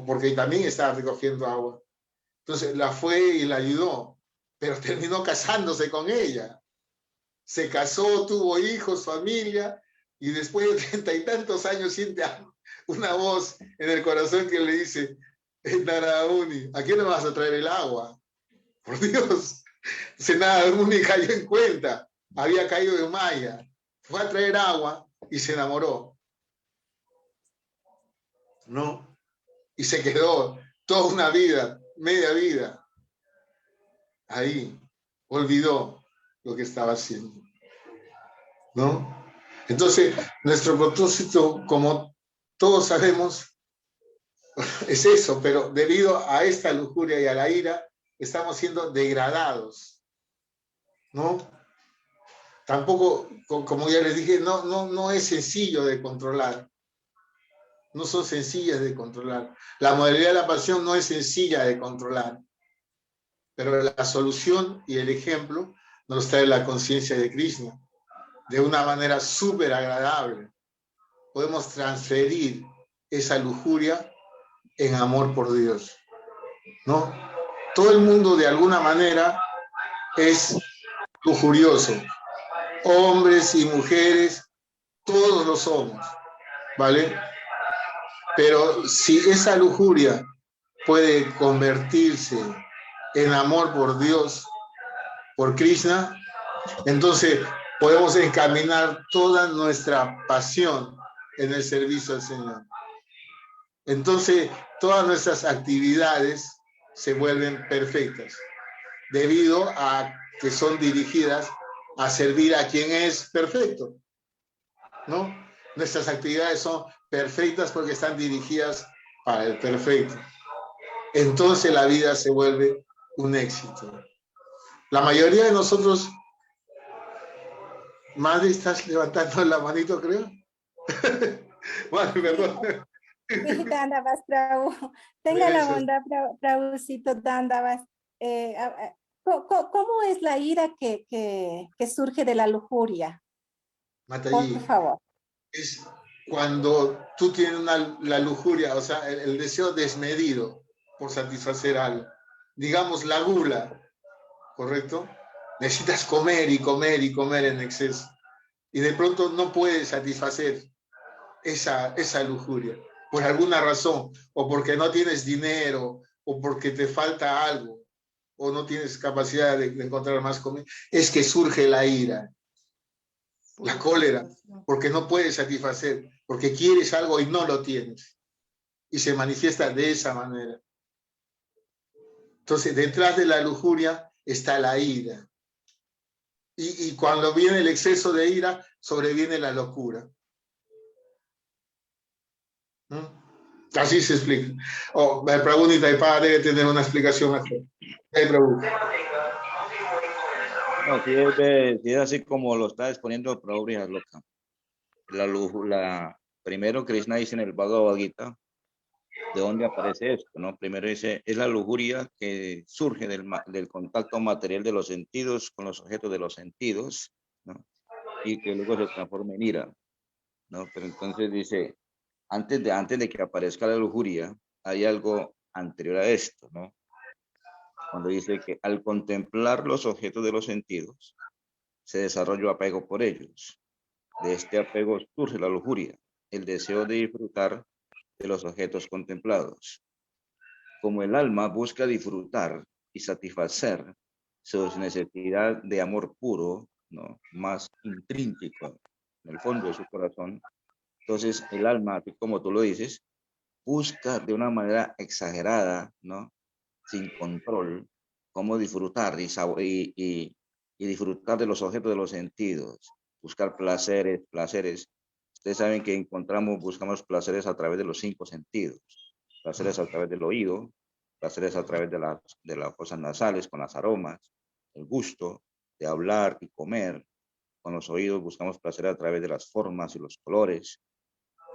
porque también estaba recogiendo agua. Entonces la fue y la ayudó, pero terminó casándose con ella. Se casó, tuvo hijos, familia, y después de 30 y tantos años siente una voz en el corazón que le dice, Narada Muni, ¿a quién le vas a traer el agua? Por Dios. Narada Muni cayó en cuenta, había caído de Maya, fue a traer agua y se enamoró, ¿no? Y se quedó toda una vida, media vida, ahí, olvidó lo que estaba haciendo, ¿no? Entonces, nuestro propósito, como todos sabemos, es eso, pero debido a esta lujuria y a la ira, estamos siendo degradados, ¿no? Tampoco, como ya les dije, no es sencillo de controlar. no son sencillas de controlar. La modalidad de la pasión no es sencilla de controlar, pero la solución y el ejemplo nos trae la conciencia de Krishna de una manera súper agradable. Podemos transferir esa lujuria en amor por Dios, ¿no? Todo el mundo de alguna manera es lujurioso, hombres y mujeres, todos lo somos, ¿vale? Pero si esa lujuria puede convertirse en amor por Dios, por Krishna, entonces podemos encaminar toda nuestra pasión en el servicio al Señor. Entonces, todas nuestras actividades se vuelven perfectas, debido a que son dirigidas a servir a quien es perfecto, ¿no? Nuestras actividades son perfectas porque están dirigidas para el perfecto. Entonces la vida se vuelve un éxito. La mayoría de nosotros, Madre, estás levantando la manito, creo. Madre, perdón. Sí, Dandavas, Prabhu. Tenga la bondad, Prabhucito Dandavas. ¿Cómo es la ira que surge de la lujuria? Matayi, Por favor. es cuando tú tienes la lujuria, o sea, el deseo desmedido por satisfacer algo. Digamos, la gula, ¿correcto? Necesitas comer y comer y comer en exceso. Y de pronto no puedes satisfacer esa lujuria, por alguna razón, o porque no tienes dinero, o porque te falta algo, o no tienes capacidad de encontrar más comida. Es que surge la ira, la cólera, porque no puedes satisfacer, porque quieres algo y no lo tienes. Y se manifiesta de esa manera. Entonces, detrás de la lujuria está la ira. Y cuando viene el exceso de ira, sobreviene la locura. ¿Mm? Así se explica. Prabhu Nitaipada debe tener una explicación mejor. Prabhu. No, si es así como lo está exponiendo Prabhu Loca. Primero Krishna dice en el Bhagavad Gita, ¿de dónde aparece esto? ¿No? Primero dice, es la lujuria que surge del contacto material de los sentidos con los objetos de los sentidos, ¿no? Y que luego se transforma en ira, ¿no? Pero entonces dice, antes de que aparezca la lujuria, hay algo anterior a esto, ¿no? Cuando dice que al contemplar los objetos de los sentidos, se desarrolla apego por ellos. De este apego surge la lujuria, el deseo de disfrutar de los objetos contemplados. Como el alma busca disfrutar y satisfacer sus necesidades de amor puro, ¿no? Más intrínseco en el fondo de su corazón, entonces el alma, como tú lo dices, busca de una manera exagerada, ¿no? Sin control, cómo disfrutar y disfrutar de los objetos de los sentidos, buscar placeres. Ustedes saben que buscamos placeres a través de los 5 sentidos, placeres a través del oído, placeres a través de las fosas nasales con las aromas, el gusto de hablar y comer. Con los oídos buscamos placeres a través de las formas y los colores.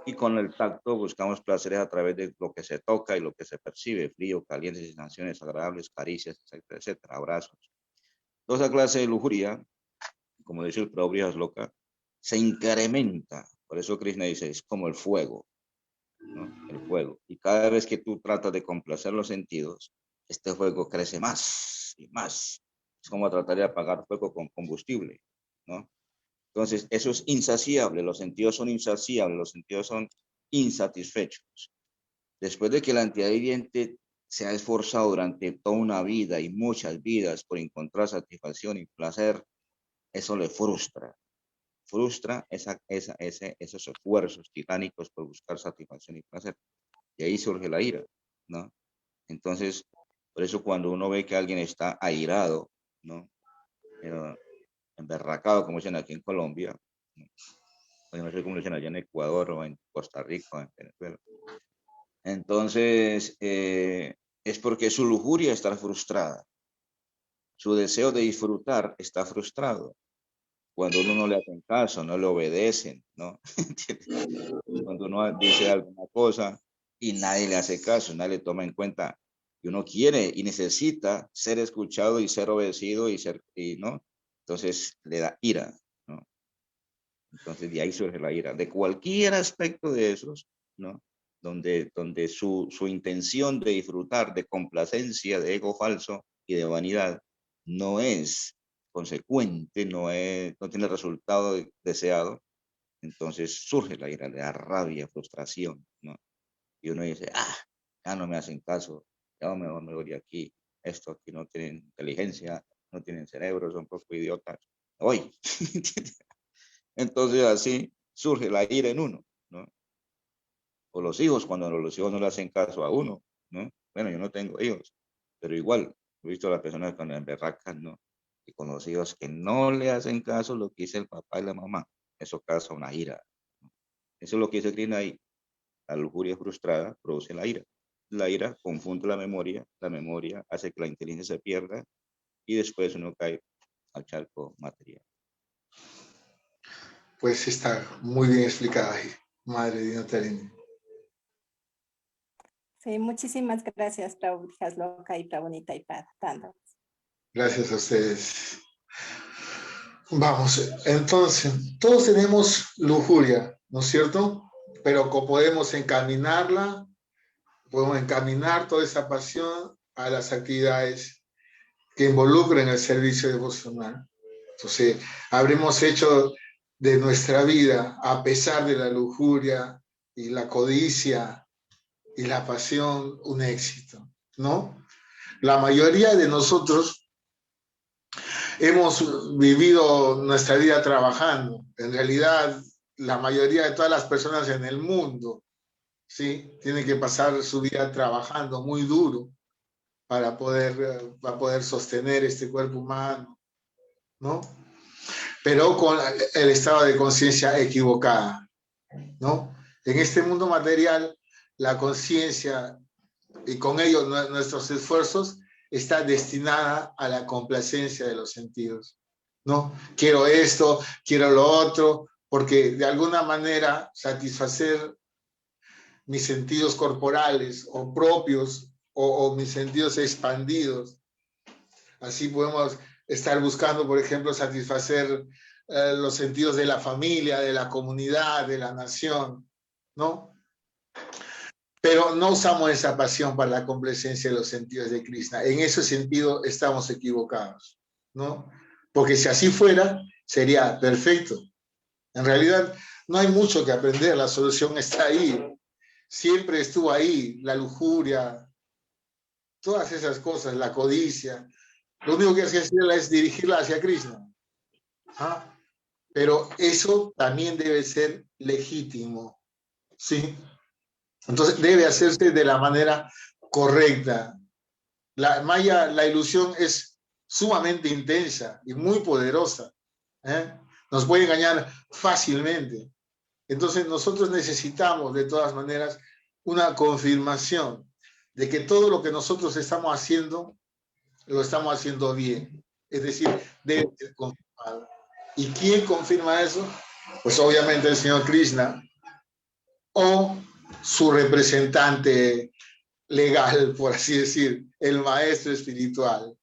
Y con el tacto buscamos placeres a través de lo que se toca y lo que se percibe, frío, caliente, sensaciones agradables, caricias, etcétera, etcétera, abrazos. Toda esa clase de lujuria, como dice el Prabhu Loca, se incrementa. Por eso Krishna dice, es como el fuego, ¿no? El fuego. Y cada vez que tú tratas de complacer los sentidos, este fuego crece más y más. Es como tratar de apagar fuego con combustible, ¿no? Entonces, eso es insaciable, los sentidos son insaciables, los sentidos son insatisfechos. Después de que la entidad viviente se ha esforzado durante toda una vida y muchas vidas por encontrar satisfacción y placer, eso le frustra esos esfuerzos titánicos por buscar satisfacción y placer. Y ahí surge la ira, ¿no? Entonces, por eso cuando uno ve que alguien está airado, ¿no? Emberracado, como dicen aquí en Colombia, o no sé cómo dicen allá en Ecuador o en Costa Rica o en Venezuela. Entonces, es porque su lujuria está frustrada. Su deseo de disfrutar está frustrado. cuando uno no le hacen caso, no le obedecen, ¿no? Cuando uno dice alguna cosa y nadie le hace caso, nadie le toma en cuenta, y uno quiere y necesita ser escuchado y ser obedecido ¿no? Entonces le da ira, ¿no? Entonces de ahí surge la ira, de cualquier aspecto de esos, ¿no? Donde su intención de disfrutar, de complacencia, de ego falso y de vanidad no es consecuente, no tiene el resultado deseado, entonces surge la ira, le da rabia, frustración, ¿no? Y uno dice, ya no me hacen caso, ya mejor me voy de aquí, esto aquí no tienen inteligencia, no tienen cerebro, son poco idiotas, hoy. Entonces así surge la ira en uno, ¿no? O los hijos, cuando los hijos no le hacen caso a uno, ¿no? Bueno, yo no tengo hijos, pero igual, he visto a las personas cuando emberracan, ¿no? Y con los hijos que no le hacen caso lo que dice el papá y la mamá, eso causa una ira, ¿no? Eso es lo que dice Krishna ahí. La lujuria frustrada produce la ira. La ira confunde la memoria hace que la inteligencia se pierda y después uno cae al charco material. Pues está muy bien explicada ahí, Madre Dinotarini. Sí, muchísimas gracias, Prabhupada Loca y Prabhunita y Tanda. Gracias a ustedes. Vamos, entonces, todos tenemos lujuria, ¿no es cierto? Pero podemos encaminarla, podemos encaminar toda esa pasión a las actividades que involucren el servicio devocional. Entonces, habremos hecho de nuestra vida, a pesar de la lujuria y la codicia y la pasión, un éxito, ¿no? La mayoría de nosotros hemos vivido nuestra vida trabajando. En realidad, la mayoría de todas las personas en el mundo, ¿sí? Tienen que pasar su vida trabajando muy duro para poder sostener este cuerpo humano, ¿no? Pero con el estado de conciencia equivocada, ¿no? En este mundo material, la conciencia y con ello nuestros esfuerzos está destinada a la complacencia de los sentidos, ¿no? Quiero esto, quiero lo otro, porque de alguna manera satisfacer mis sentidos corporales o propios o mis sentidos expandidos. Así podemos estar buscando, por ejemplo, satisfacer los sentidos de la familia, de la comunidad, de la nación, ¿no? Pero no usamos esa pasión para la complacencia de los sentidos de Krishna. En ese sentido estamos equivocados, ¿no? Porque si así fuera, sería perfecto. En realidad, no hay mucho que aprender, la solución está ahí. Siempre estuvo ahí, la lujuria, todas esas cosas, la codicia. Lo único que hay que hacer es dirigirla hacia Krishna. ¿Ah? Pero eso también debe ser legítimo, ¿sí? Entonces debe hacerse de la manera correcta. La ilusión es sumamente intensa y muy poderosa, ¿eh? Nos puede engañar fácilmente. Entonces nosotros necesitamos de todas maneras una confirmación de que todo lo que nosotros estamos haciendo, lo estamos haciendo bien. Es decir, debe ser confirmado. ¿Y quién confirma eso? Pues obviamente el Señor Krishna o su representante legal, por así decir, el maestro espiritual.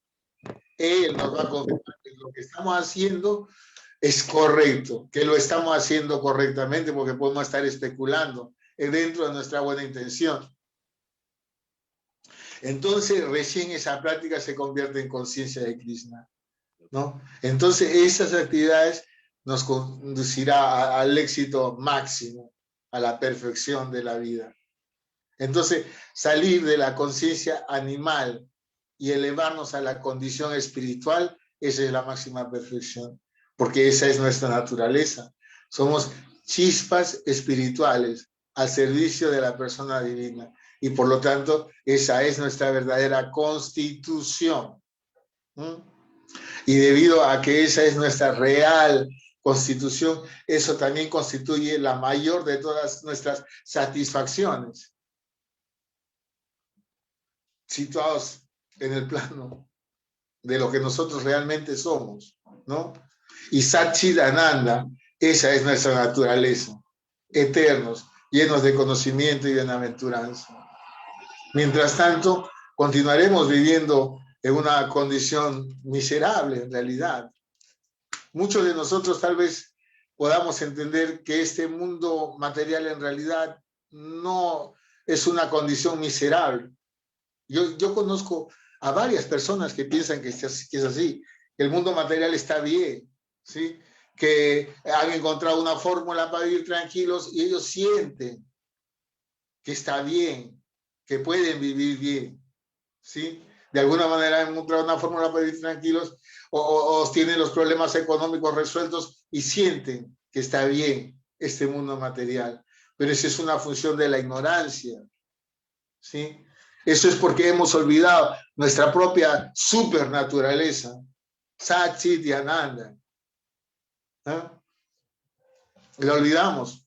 Él nos va a confirmar que lo que estamos haciendo es correcto, que lo estamos haciendo correctamente, porque podemos estar especulando dentro de nuestra buena intención. Entonces, recién esa práctica se convierte en conciencia de Krishna, ¿no? Entonces, esas actividades nos conducirá al éxito máximo, a la perfección de la vida. Entonces, salir de la conciencia animal y elevarnos a la condición espiritual, esa es la máxima perfección, porque esa es nuestra naturaleza. Somos chispas espirituales al servicio de la persona divina y por lo tanto esa es nuestra verdadera constitución. Y debido a que esa es nuestra real constitución, eso también constituye la mayor de todas nuestras satisfacciones, situados en el plano de lo que nosotros realmente somos, ¿no? Y Satchidananda, esa es nuestra naturaleza, eternos, llenos de conocimiento y bienaventuranza. Mientras tanto, continuaremos viviendo en una condición miserable en realidad. Muchos de nosotros tal vez podamos entender que este mundo material en realidad no es una condición miserable. Yo conozco a varias personas que piensan que es así, que el mundo material está bien, ¿sí? Que han encontrado una fórmula para vivir tranquilos y ellos sienten que está bien, que pueden vivir bien, ¿sí? De alguna manera han encontrado una fórmula para vivir tranquilos o tienen los problemas económicos resueltos y sienten que está bien este mundo material. Pero esa es una función de la ignorancia, ¿sí? Eso es porque hemos olvidado nuestra propia supernaturaleza, Satchidananda. ¿Eh? Lo olvidamos.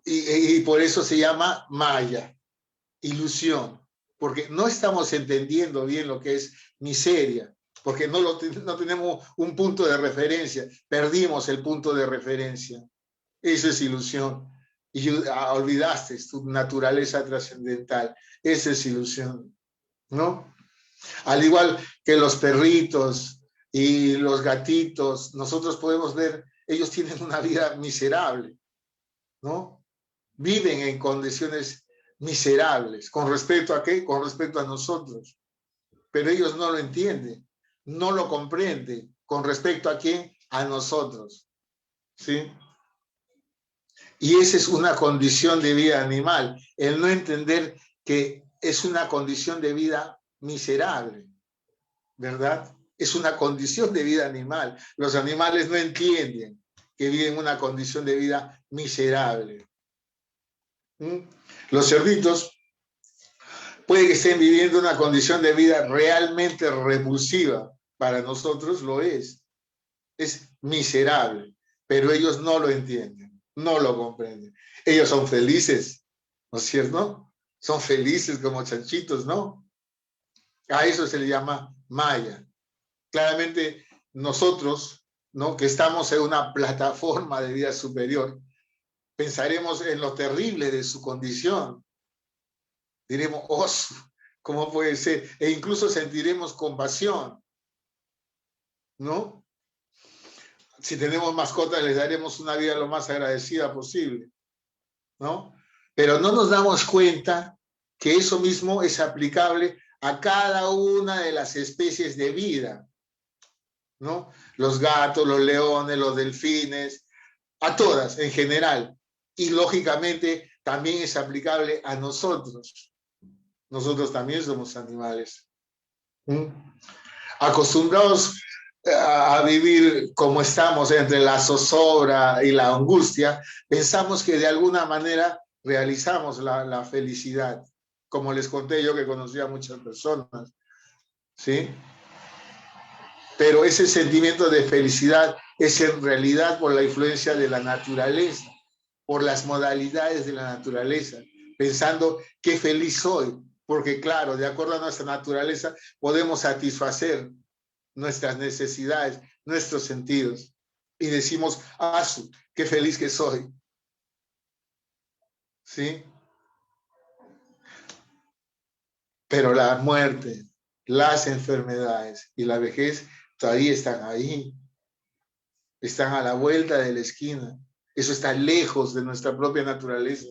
Y por eso se llama Maya, ilusión, porque no estamos entendiendo bien lo que es miseria, porque no tenemos un punto de referencia, perdimos el punto de referencia. Eso es ilusión. Y olvidaste tu naturaleza trascendental. Esa es ilusión, ¿no? Al igual que los perritos y los gatitos, nosotros podemos ver, ellos tienen una vida miserable, ¿no? Viven en condiciones miserables. ¿Con respecto a qué? Con respecto a nosotros. Pero ellos no lo entienden, no lo comprenden. ¿Con respecto a quién? A nosotros, ¿sí? Y esa es una condición de vida animal, el no entender que es una condición de vida miserable, ¿verdad? Es una condición de vida animal. Los animales no entienden que viven una condición de vida miserable. Los cerditos puede que estén viviendo una condición de vida realmente repulsiva. Para nosotros lo es miserable, pero ellos no lo entienden. No lo comprenden. Ellos son felices, ¿no es cierto? Son felices como chanchitos, ¿no? A eso se le llama Maya. Claramente nosotros, ¿no? Que estamos en una plataforma de vida superior, pensaremos en lo terrible de su condición. Diremos, oh, ¿cómo puede ser? E incluso sentiremos compasión, ¿no? Si tenemos mascotas, les daremos una vida lo más agradecida posible, ¿no? Pero no nos damos cuenta que eso mismo es aplicable a cada una de las especies de vida, ¿no? Los gatos, los leones, los delfines, a todas en general. Y lógicamente también es aplicable a nosotros. Nosotros también somos animales. Acostumbrados a vivir como estamos entre la zozobra y la angustia, pensamos que de alguna manera realizamos la felicidad, como les conté yo que conocí a muchas personas, ¿sí? Pero ese sentimiento de felicidad es en realidad por la influencia de la naturaleza, por las modalidades de la naturaleza, pensando qué feliz soy, porque claro, de acuerdo a nuestra naturaleza podemos satisfacer nuestras necesidades, nuestros sentidos. Y decimos, qué feliz que soy. ¿Sí? Pero la muerte, las enfermedades y la vejez todavía están ahí. Están a la vuelta de la esquina. Eso está lejos de nuestra propia naturaleza.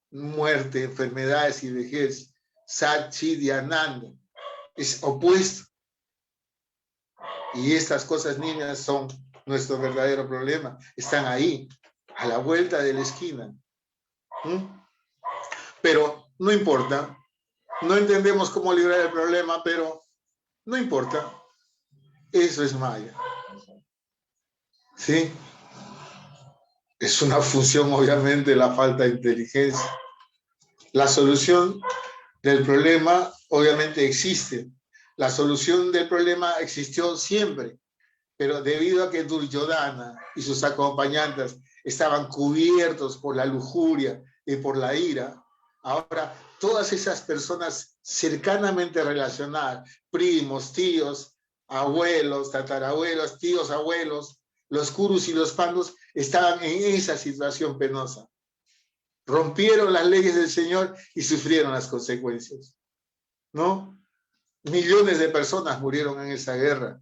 Muerte, enfermedades y vejez. Satchidananda. Es opuesto. Y estas cosas niñas son nuestro verdadero problema. Están ahí, a la vuelta de la esquina. Pero no importa. No entendemos cómo librar el problema, pero no importa. Eso es Maya. ¿Sí? Es una función, obviamente, la falta de inteligencia. La solución del problema, obviamente, existe. La solución del problema existió siempre, pero debido a que Duryodhana y sus acompañantes estaban cubiertos por la lujuria y por la ira, ahora todas esas personas cercanamente relacionadas, primos, tíos, abuelos, tatarabuelos, tíos, abuelos, los Kurus y los Pandus estaban en esa situación penosa. Rompieron las leyes del Señor y sufrieron las consecuencias, ¿no? Millones de personas murieron en esa guerra,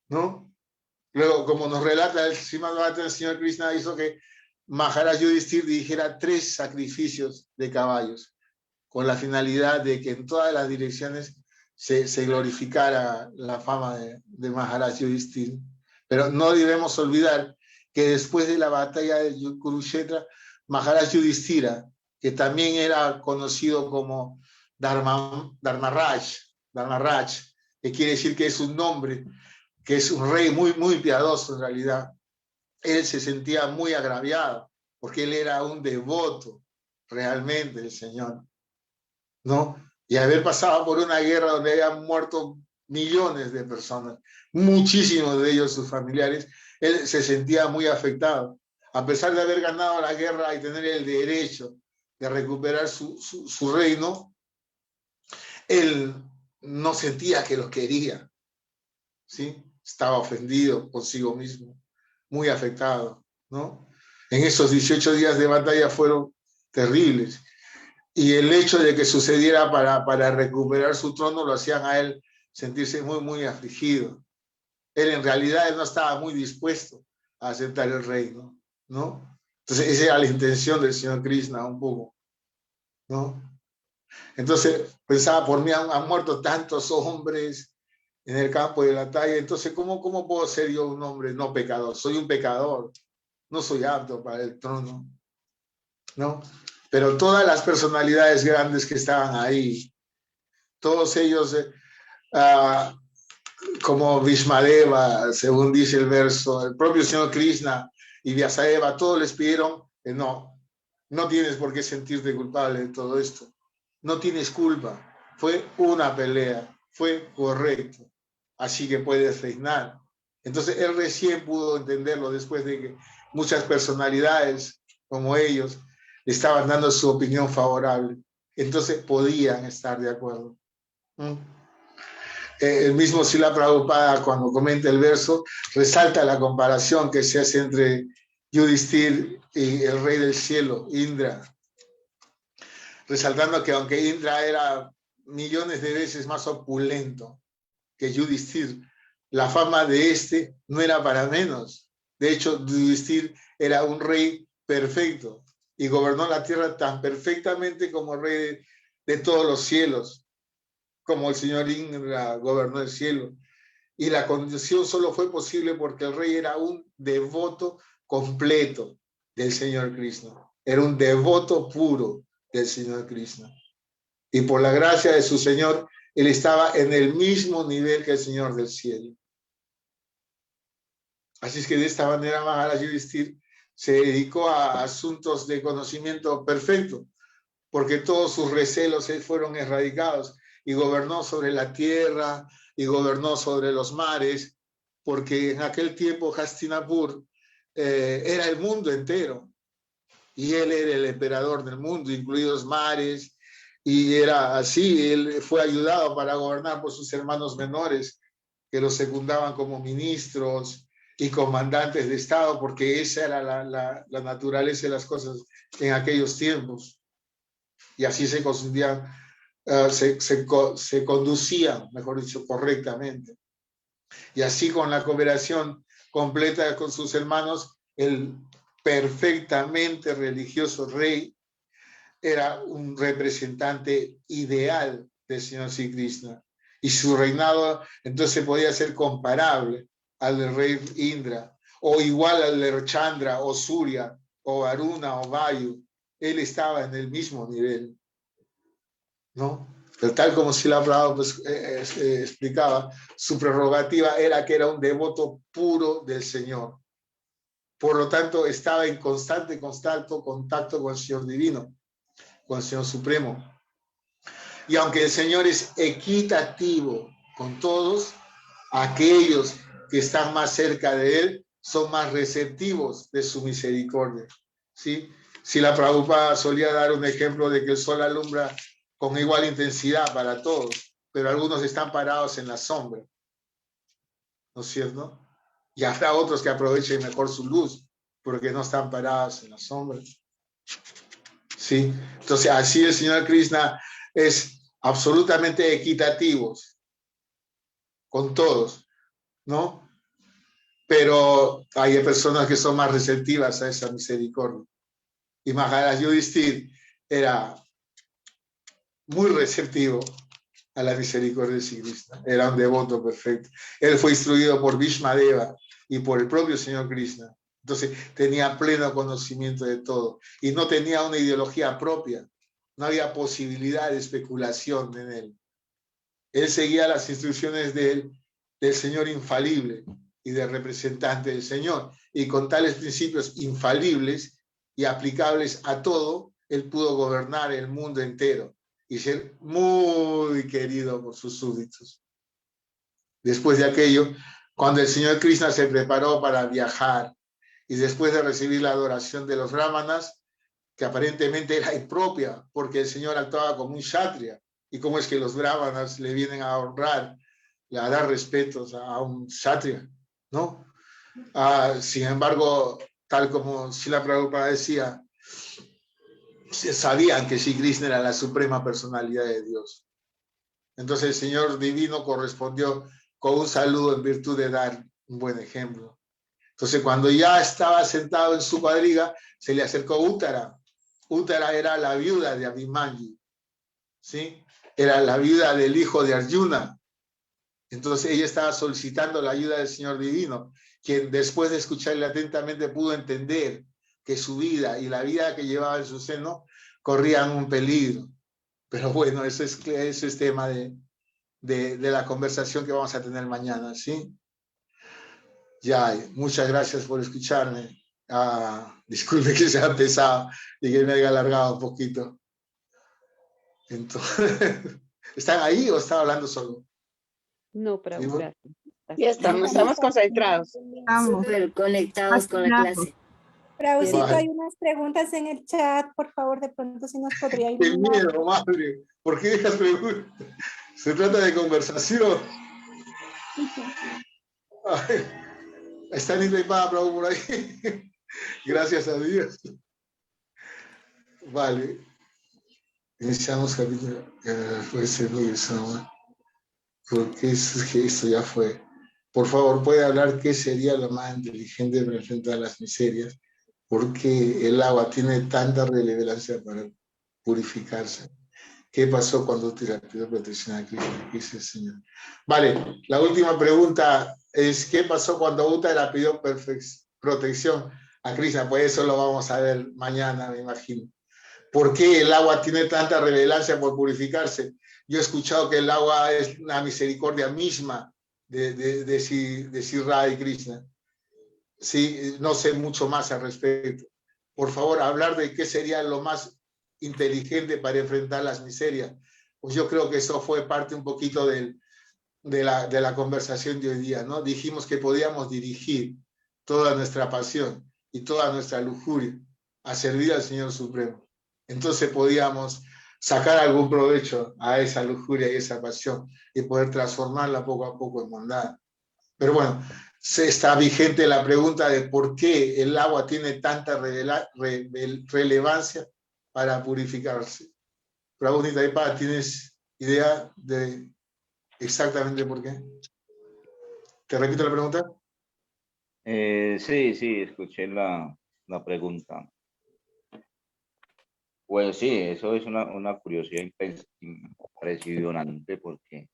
¿no? Luego, como nos relata el Srimad Bhagavatam, el señor Krishna hizo que Maharaj Yudhishthira dirigiera 3 sacrificios de caballos, con la finalidad de que en todas las direcciones se glorificara la fama de Maharaj Yudhishthira. Pero no debemos olvidar que después de la batalla de Kurukshetra, Maharaj Yudhishthira, que también era conocido como Dharmaraj, que quiere decir que es un nombre, que es un rey muy, muy piadoso en realidad, él se sentía muy agraviado, porque él era un devoto realmente del Señor, ¿no? Y haber pasado por una guerra donde habían muerto millones de personas, muchísimos de ellos sus familiares, él se sentía muy afectado. A pesar de haber ganado la guerra y tener el derecho de recuperar su reino, él no sentía que los quería, ¿sí? Estaba ofendido consigo mismo, muy afectado, ¿no? En esos 18 días de batalla fueron terribles. Y el hecho de que sucediera para recuperar su trono lo hacían a él sentirse muy, muy afligido. Él en realidad no estaba muy dispuesto a aceptar el reino, ¿no? Entonces esa era la intención del señor Krishna un poco, ¿no? Entonces pensaba, por mí han muerto tantos hombres en el campo de batalla, entonces ¿cómo puedo ser yo un hombre no pecador? Soy un pecador, no soy apto para el trono, ¿no? Pero todas las personalidades grandes que estaban ahí, todos ellos, como Bhishmadeva, según dice el verso, el propio señor Krishna y Vyasadeva, todos les pidieron que no tienes por qué sentirte culpable de todo esto, no tienes culpa, fue una pelea, fue correcto, así que puedes reinar. Entonces él recién pudo entenderlo después de que muchas personalidades como ellos estaban dando su opinión favorable, entonces podían estar de acuerdo. El mismo Srila Prabhupada, cuando comenta el verso, resalta la comparación que se hace entre Yudhishthira y el rey del cielo, Indra, resaltando que aunque Indra era millones de veces más opulento que Yudhishthira, la fama de este no era para menos. De hecho, Yudhishthira era un rey perfecto y gobernó la tierra tan perfectamente como rey de todos los cielos, como el señor Indra gobernó el cielo. Y la condición solo fue posible porque el rey era un devoto completo del señor Krishna. Era un devoto puro del señor Krishna. Y por la gracia de su señor, él estaba en el mismo nivel que el señor del cielo. Así es que de esta manera Maharaj Yudhishthira se dedicó a asuntos de conocimiento perfecto, porque todos sus recelos fueron erradicados y gobernó sobre la tierra y gobernó sobre los mares, porque en aquel tiempo Hastinapur era el mundo entero y él era el emperador del mundo, incluidos mares, y era así, él fue ayudado para gobernar por sus hermanos menores que los secundaban como ministros y comandantes de Estado, porque esa era la naturaleza de las cosas en aquellos tiempos. Y así se conducían, se conducían, mejor dicho, correctamente. Y así con la cooperación completa con sus hermanos, el perfectamente religioso rey era un representante ideal del señor Sri Krishna. Y su reinado entonces podía ser comparable al del rey Indra, o igual al de Chandra, o Surya, o Varuna, o Vayu. Él estaba en el mismo nivel, ¿no? Pero tal como Srila Prabhupada explicaba, su prerrogativa era que era un devoto puro del Señor. Por lo tanto, estaba en constante contacto con el Señor Divino, con el Señor Supremo. Y aunque el Señor es equitativo con todos, aquellos que están más cerca de Él son más receptivos de su misericordia, ¿sí? Srila Prabhupada solía dar un ejemplo de que el sol alumbra con igual intensidad para todos, pero algunos están parados en la sombra ¿no es cierto? Y habrá otros que aprovechen mejor su luz, porque no están parados en la sombra. ¿Sí? Entonces, así el Señor Krishna es absolutamente equitativo con todos, ¿no? Pero hay personas que son más receptivas a esa misericordia. Y Maharaj Yudhishthira era muy receptivo a la misericordia de Sri Krishna. Era un devoto perfecto. Él fue instruido por Bhishmadeva y por el propio Señor Krishna. Entonces tenía pleno conocimiento de todo y no tenía una ideología propia. No había posibilidad de especulación en él. Él seguía las instrucciones del Señor infalible y del representante del Señor. Y con tales principios infalibles y aplicables a todo, él pudo gobernar el mundo entero y ser muy querido por sus súbditos. Después de aquello, cuando el Señor Krishna se preparó para viajar y después de recibir la adoración de los brahmanas, que aparentemente era impropia, porque el Señor actuaba como un kshatriya, y cómo es que los brahmanas le vienen a honrar, a dar respetos a un kshatriya, ¿no? Sin embargo, tal como Srila Prabhupada decía, sabían que Sri Krishna era la suprema personalidad de Dios. Entonces el Señor Divino correspondió con un saludo en virtud de dar un buen ejemplo. Entonces cuando ya estaba sentado en su cuadriga, se le acercó Uttara. Uttara era la viuda de Abhimanyu, ¿sí? Era la viuda del hijo de Arjuna. Entonces ella estaba solicitando la ayuda del Señor Divino, quien después de escucharle atentamente pudo entender que su vida y la vida que llevaba en su seno corrían un peligro. Pero bueno, eso es tema de la conversación que vamos a tener mañana, ¿sí? Ya, muchas gracias por escucharme. Disculpe que sea pesado y que me haya alargado un poquito. Entonces, ¿están ahí o estaba hablando solo? No, Prabhu, gracias. Ya estamos concentrados. Vamos. Súper conectados con la Fascinados. clase. Prabhucito, Vale. hay unas preguntas en el chat, por favor, de pronto si nos podría ¡Qué iluminar. miedo, madre! ¿Por qué dejas preguntas? Se trata de conversación. Ay, está Nita y Pada Prabhu por ahí. Gracias a Dios. Vale. Iniciamos capítulo. Fue porque esto ya fue. Por favor, puede hablar qué sería lo más inteligente para enfrentar las miserias, porque el agua tiene tanta relevancia para purificarse. ¿Qué pasó cuando te pidió protección a Cristo? Dice el Señor. Vale, la última pregunta es, ¿qué pasó cuando Uttara pidió protección a Krishna? Pues eso lo vamos a ver mañana, me imagino. ¿Por qué el agua tiene tanta relevancia por purificarse? Yo he escuchado que el agua es la misericordia misma de Sri Radha y Krishna. Sí, no sé mucho más al respecto. Por favor, hablar de qué sería lo más inteligente para enfrentar las miserias. Pues yo creo que eso fue parte un poquito de la conversación de hoy día, ¿no? Dijimos que podíamos dirigir toda nuestra pasión y toda nuestra lujuria a servir al Señor Supremo. Entonces podíamos sacar algún provecho a esa lujuria y esa pasión y poder transformarla poco a poco en bondad. Pero bueno, está vigente la pregunta de por qué el agua tiene tanta relevancia para purificarse. Prabhu Nitaipada, ¿tienes idea de exactamente por qué? ¿Te repito la pregunta? Sí, escuché la pregunta. Pues sí, eso es una curiosidad impresionante porque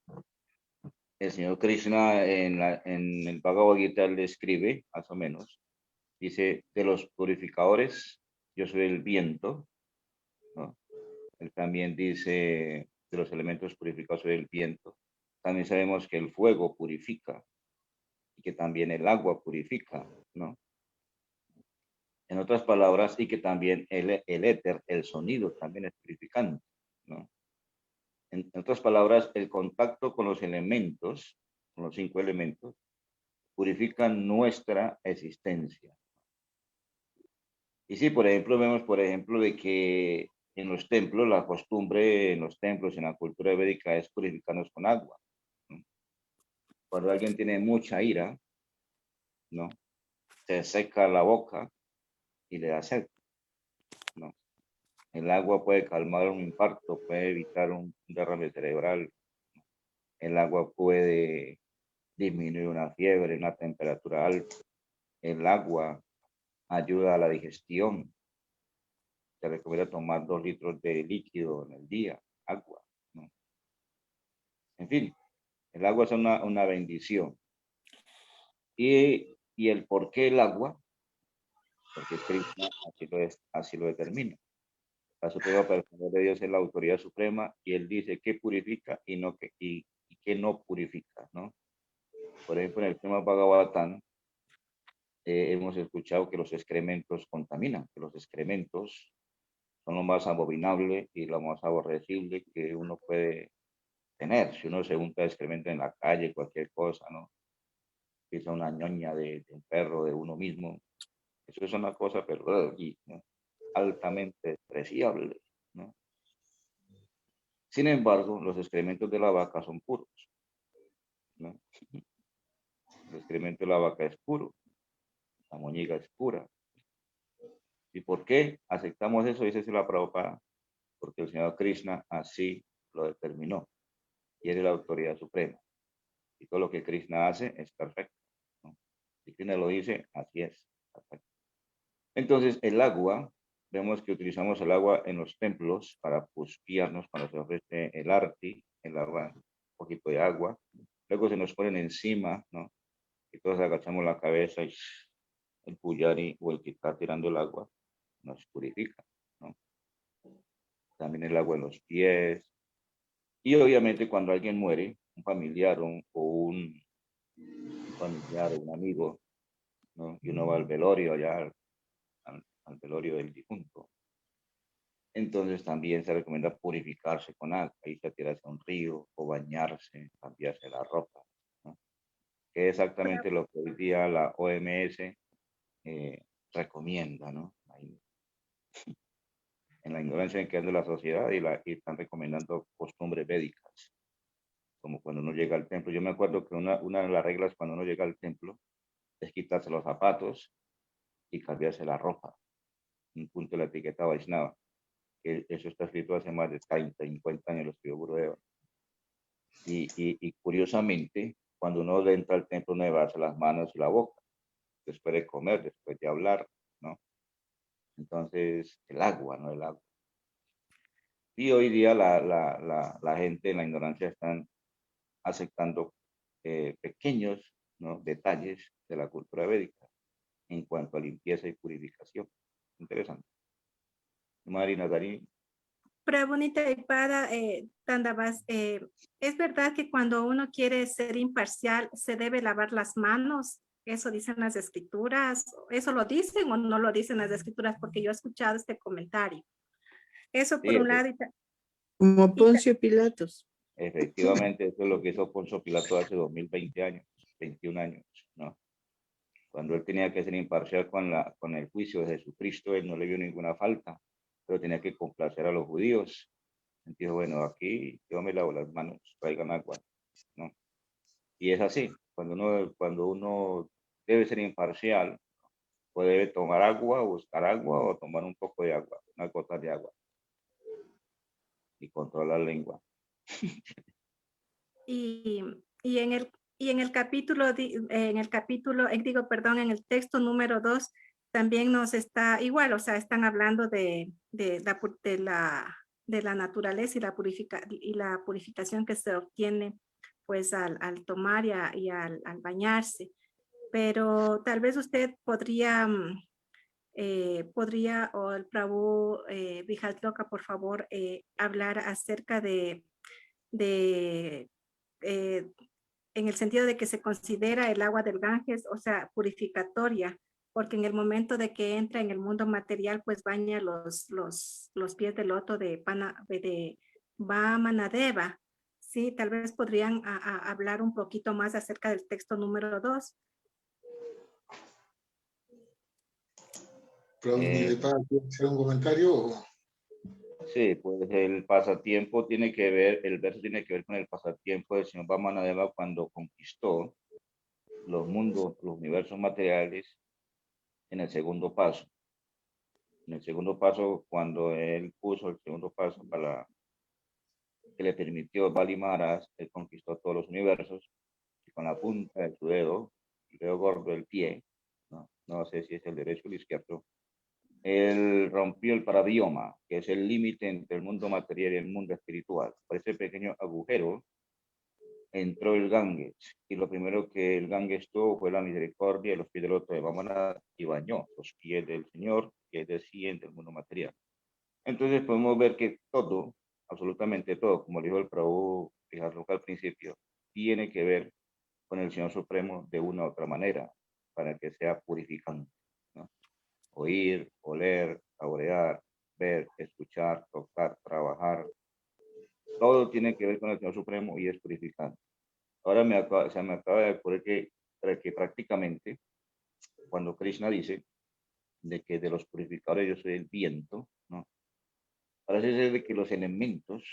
el señor Krishna en el Bhagavad Gita le escribe, más o menos, dice, de los purificadores, yo soy el viento, ¿no? Él también dice, de los elementos purificados soy el viento. También sabemos que el fuego purifica y que también el agua purifica, ¿no? En otras palabras, y que también el éter, el sonido, también es purificante, ¿no? En otras palabras, el contacto con los elementos, con los 5 elementos, purifica nuestra existencia. Y sí, por ejemplo, vemos, por ejemplo, de que en los templos, la costumbre en los templos, en la cultura védica, es purificarnos con agua, ¿no? cuando alguien tiene mucha ira, ¿no? Se seca la boca y le da sed, ¿no? El agua puede calmar un infarto, puede evitar un derrame cerebral. El agua puede disminuir una fiebre, una temperatura alta. El agua ayuda a la digestión. Se recomienda tomar 2 litros de líquido en el día, agua, ¿no? En fin, el agua es una bendición. Y el por qué el agua, porque Krishna así lo determina. La suprema personalidad de Dios es la autoridad suprema y él dice que purifica y que no purifica, ¿no? Por ejemplo, en el tema Bhagavatam, hemos escuchado que los excrementos contaminan, que los excrementos son lo más abominable y lo más aborrecible que uno puede tener. Si uno se unta excremento en la calle, cualquier cosa, ¿no? Pisa una ñoña de un perro, de uno mismo, eso es una cosa, pero ¿no? Altamente despreciable, ¿no? Sin embargo, los excrementos de la vaca son puros, ¿no? El excremento de la vaca es puro, la moñiga es pura. ¿Y por qué aceptamos eso? Dice la Prabhupada, porque el Señor Krishna así lo determinó y es la autoridad suprema. Y todo lo que Krishna hace es perfecto, ¿no? Si Krishna lo dice, así es, perfecto. Entonces, el agua, vemos que utilizamos el agua en los templos para puspiarnos cuando se ofrece el arti, el agua, un poquito de agua. Luego se nos ponen encima, ¿no? Y todos agachamos la cabeza y el pujari o el que está tirando el agua nos purifica, ¿no? También el agua en los pies. Y obviamente cuando alguien muere, un familiar o un familiar o un amigo, ¿no? Y uno va al velorio allá, al velorio del difunto. Entonces también se recomienda purificarse con agua, irse a tirarse a un río o bañarse, cambiarse la ropa, ¿no? Que es exactamente lo que hoy día la OMS recomienda, ¿no? Ahí, en la ignorancia en que anda la sociedad y están recomendando costumbres védicas, como cuando uno llega al templo. Yo me acuerdo que una de las reglas cuando uno llega al templo es quitarse los zapatos y cambiarse la ropa. Un punto de la etiqueta Vaishnava. Eso está escrito hace más de 30, 50 años, lo escribió Gurudeva. Y curiosamente, cuando uno entra al templo, uno debe lavarse las manos y la boca, después de comer, después de hablar, ¿no? Entonces, el agua, ¿no? El agua. Y hoy día la gente en la ignorancia están aceptando pequeños, ¿no? Detalles de la cultura védica en cuanto a limpieza y purificación. Interesante. Marina Darín. Pregunta y para Dandavas, ¿es verdad que cuando uno quiere ser imparcial se debe lavar las manos? ¿Eso dicen las escrituras? ¿Eso lo dicen o no lo dicen las escrituras? Porque yo he escuchado este comentario. Eso por Sí, un lado. Como Poncio Pilatos. Efectivamente, eso es lo que hizo Poncio Pilato hace 2020 años, 21 años, ¿no? Cuando él tenía que ser imparcial con el juicio de Jesucristo, él no le vio ninguna falta, pero tenía que complacer a los judíos. Dijo, bueno, aquí yo me lavo las manos, traigan agua, ¿no? Y es así, cuando uno debe ser imparcial, o debe tomar agua, buscar agua, o tomar un poco de agua, una gota de agua, y controlar la lengua. Y en el capítulo, en el texto número 2, también nos está igual, o sea, están hablando de la naturaleza y la purificación que se obtiene pues al tomar y al bañarse. Pero tal vez usted podría, o el Prabhu Vijatloka, por favor, hablar acerca de en el sentido de que se considera el agua del Ganges, o sea, purificatoria, porque en el momento de que entra en el mundo material, pues baña los pies del loto de Vamanadeva. Sí, tal vez podrían hablar un poquito más acerca del texto número 2. ¿Quieres hacer un comentario? Sí, pues el pasatiempo tiene que ver, el verso tiene que ver con el pasatiempo del señor Vamanadeva cuando conquistó los mundos, los universos materiales en el segundo paso. En el segundo paso, cuando él puso el segundo paso para que le permitió Bali Maharaj, él conquistó todos los universos y con la punta de su dedo, el dedo gordo del pie, no sé si es el derecho o el izquierdo, él rompió el parabioma, que es el límite entre el mundo material y el mundo espiritual. Por ese pequeño agujero entró el Ganges, y lo primero que el Ganges tuvo fue la misericordia de los pies del otro de Vamana y bañó los pies del Señor, que desciende del mundo material. Entonces podemos ver que todo, absolutamente todo, como dijo el Prabhu Vijarloka al principio, tiene que ver con el Señor Supremo de una u otra manera, para que sea purificante, ¿no? Oír, oler, saborear, ver, escuchar, tocar, trabajar, todo tiene que ver con el Señor Supremo y es purificante. Ahora me acaba de ocurrir que prácticamente cuando Krishna dice de que de los purificadores yo soy el viento, ¿no? Parece ser de que los elementos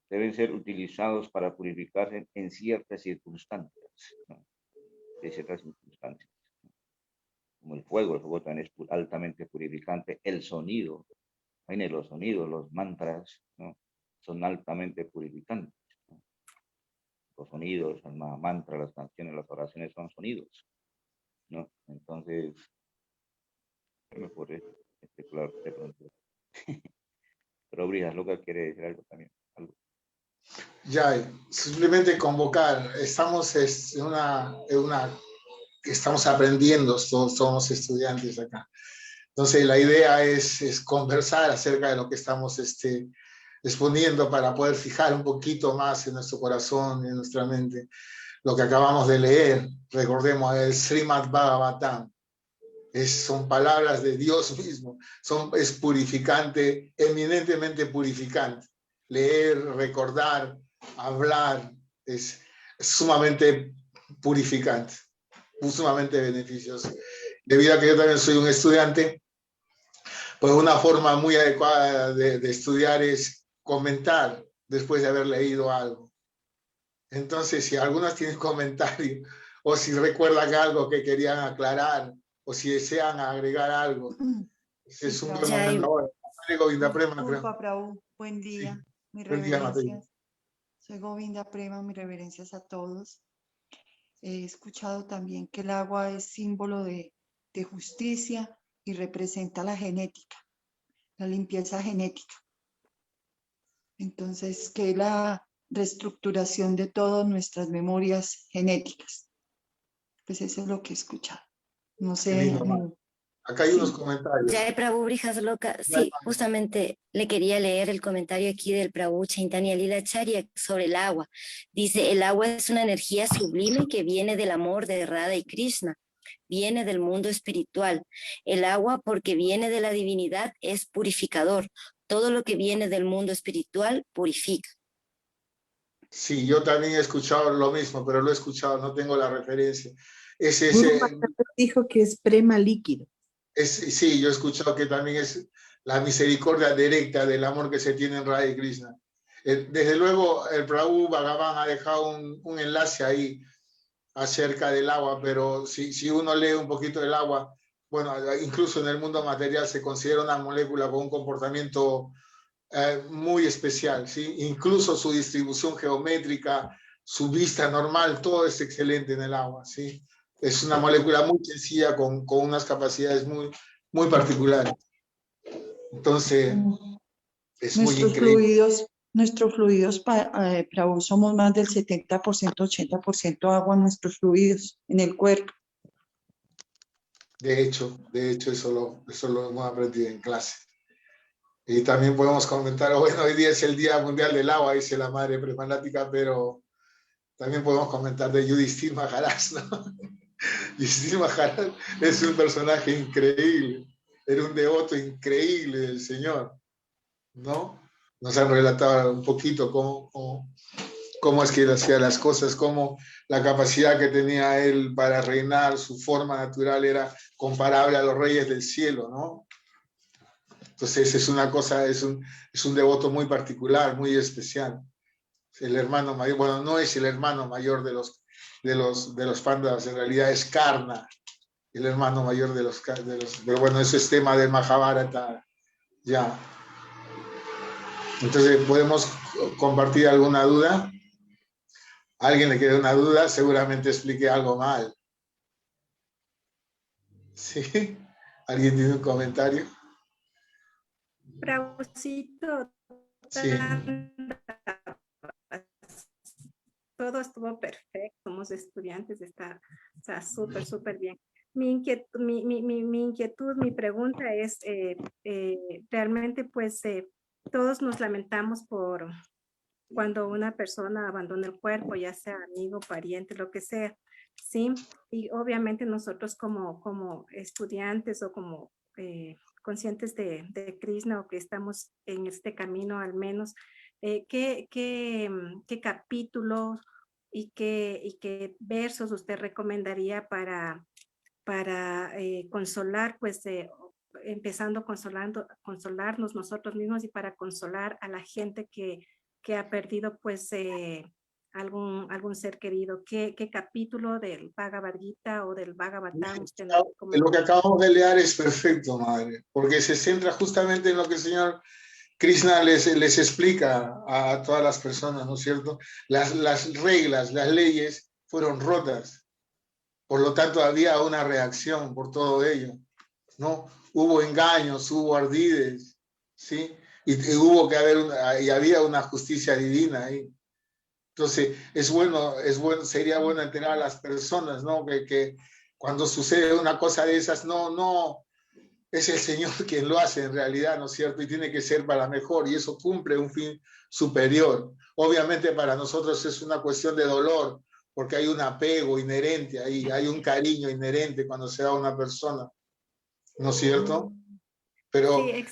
deben ser utilizados para purificarse en ciertas circunstancias, ¿no? De ciertas circunstancias. Como el fuego también es altamente purificante. El sonido, los sonidos, los mantras, ¿no? Son altamente purificantes, ¿no? Los sonidos, el mantra, las canciones, las oraciones son sonidos, ¿no? Entonces, me podré especular de pronto. Pero Vijarloka quiere decir algo también. Algo. Ya, simplemente convocar. Estamos estamos aprendiendo, somos estudiantes acá. Entonces, la idea es conversar acerca de lo que estamos exponiendo para poder fijar un poquito más en nuestro corazón y en nuestra mente lo que acabamos de leer. Recordemos el Srimad Bhagavatam. Son palabras de Dios mismo, es purificante, eminentemente purificante. Leer, recordar, hablar es sumamente purificante, sumamente beneficioso. Debido a que yo también soy un estudiante, pues una forma muy adecuada de estudiar es comentar después de haber leído algo. Entonces, si algunas tienen comentarios o si recuerdan algo que querían aclarar, o si desean agregar algo, ese es un buen momento ahora. Govinda Prema, Disculpa, Prabhu. Buen día. Sí. Mis Buen día, reverencias. Soy Govinda Prema, mis reverencias a todos. He escuchado también que el agua es símbolo de justicia y representa la genética, la limpieza genética. Entonces, que la reestructuración de todas nuestras memorias genéticas. Pues eso es lo que he escuchado. No sé. Acá hay unos comentarios. Ya, Prabhu Vijarloka, sí, justamente le quería leer el comentario aquí del Prabhu Chaitanya Lilacharya sobre el agua. Dice, el agua es una energía sublime que viene del amor de Radha y Krishna, viene del mundo espiritual. El agua, porque viene de la divinidad, es purificador. Todo lo que viene del mundo espiritual purifica. Sí, yo también he escuchado lo mismo, pero lo he escuchado, no tengo la referencia. Dijo que es prema líquido. Sí, yo he escuchado que también es la misericordia directa del amor que se tiene en Radha y Krishna. Desde luego, el Prabhu Bhagavan ha dejado un enlace ahí acerca del agua, pero si uno lee un poquito del agua, bueno, incluso en el mundo material se considera una molécula con un comportamiento muy especial, ¿sí? Incluso su distribución geométrica, su vista normal, todo es excelente en el agua, ¿sí? Es una molécula muy sencilla con unas capacidades muy particulares. Entonces, es muy increíble. Nuestros fluidos, Prabhu, somos más del 70%, 80% agua en nuestros fluidos, en el cuerpo. De hecho, eso lo hemos aprendido en clase. Y también podemos comentar, bueno, hoy día es el Día Mundial del Agua, dice la madre premanática, pero también podemos comentar de Yudhishthira Maharaj, ¿no? Yudhishthira Maharaj es un personaje increíble, era un devoto increíble del Señor, ¿no? Nos han relatado un poquito cómo es que él hacía las cosas, cómo la capacidad que tenía él para reinar, su forma natural era comparable a los reyes del cielo, ¿no? Entonces es una cosa, es un devoto muy particular, muy especial. El hermano mayor, bueno, no es el hermano mayor de los Pandavas, en realidad es Karna, el hermano mayor de los, pero bueno, eso es tema de Mahabharata, ya. Entonces, ¿podemos compartir alguna duda? ¿A alguien le queda una duda? Seguramente expliqué algo mal. ¿Sí? ¿Alguien tiene un comentario? Prausito, Sí. todo estuvo perfecto, somos estudiantes, está súper, súper bien. Mi inquietud, mi pregunta es, realmente pues todos nos lamentamos por cuando una persona abandona el cuerpo, ya sea amigo, pariente, lo que sea, ¿sí? Y obviamente nosotros como estudiantes o como conscientes de Krishna o que estamos en este camino al menos, ¿qué capítulos y qué versos usted recomendaría para consolar, pues, empezando consolarnos nosotros mismos y para consolar a la gente que ha perdido, pues, algún ser querido? ¿Qué capítulo del Bhagavad Gita o del Bhagavatam usted nos recomienda? Lo que acabamos de leer es perfecto, madre, porque se centra justamente en lo que el Señor Krishna les explica a todas las personas, ¿no es cierto? Las reglas, las leyes fueron rotas. Por lo tanto, había una reacción por todo ello, ¿no? Hubo engaños, hubo ardides, ¿sí? Y hubo que y había una justicia divina ahí. Entonces, sería bueno enterar a las personas, ¿no? Que cuando sucede una cosa de esas, no, es el Señor quien lo hace en realidad, ¿no es cierto? Y tiene que ser para mejor, y eso cumple un fin superior. Obviamente para nosotros es una cuestión de dolor, porque hay un apego inherente ahí, hay un cariño inherente cuando se da a una persona, ¿no es cierto? Pero Sí,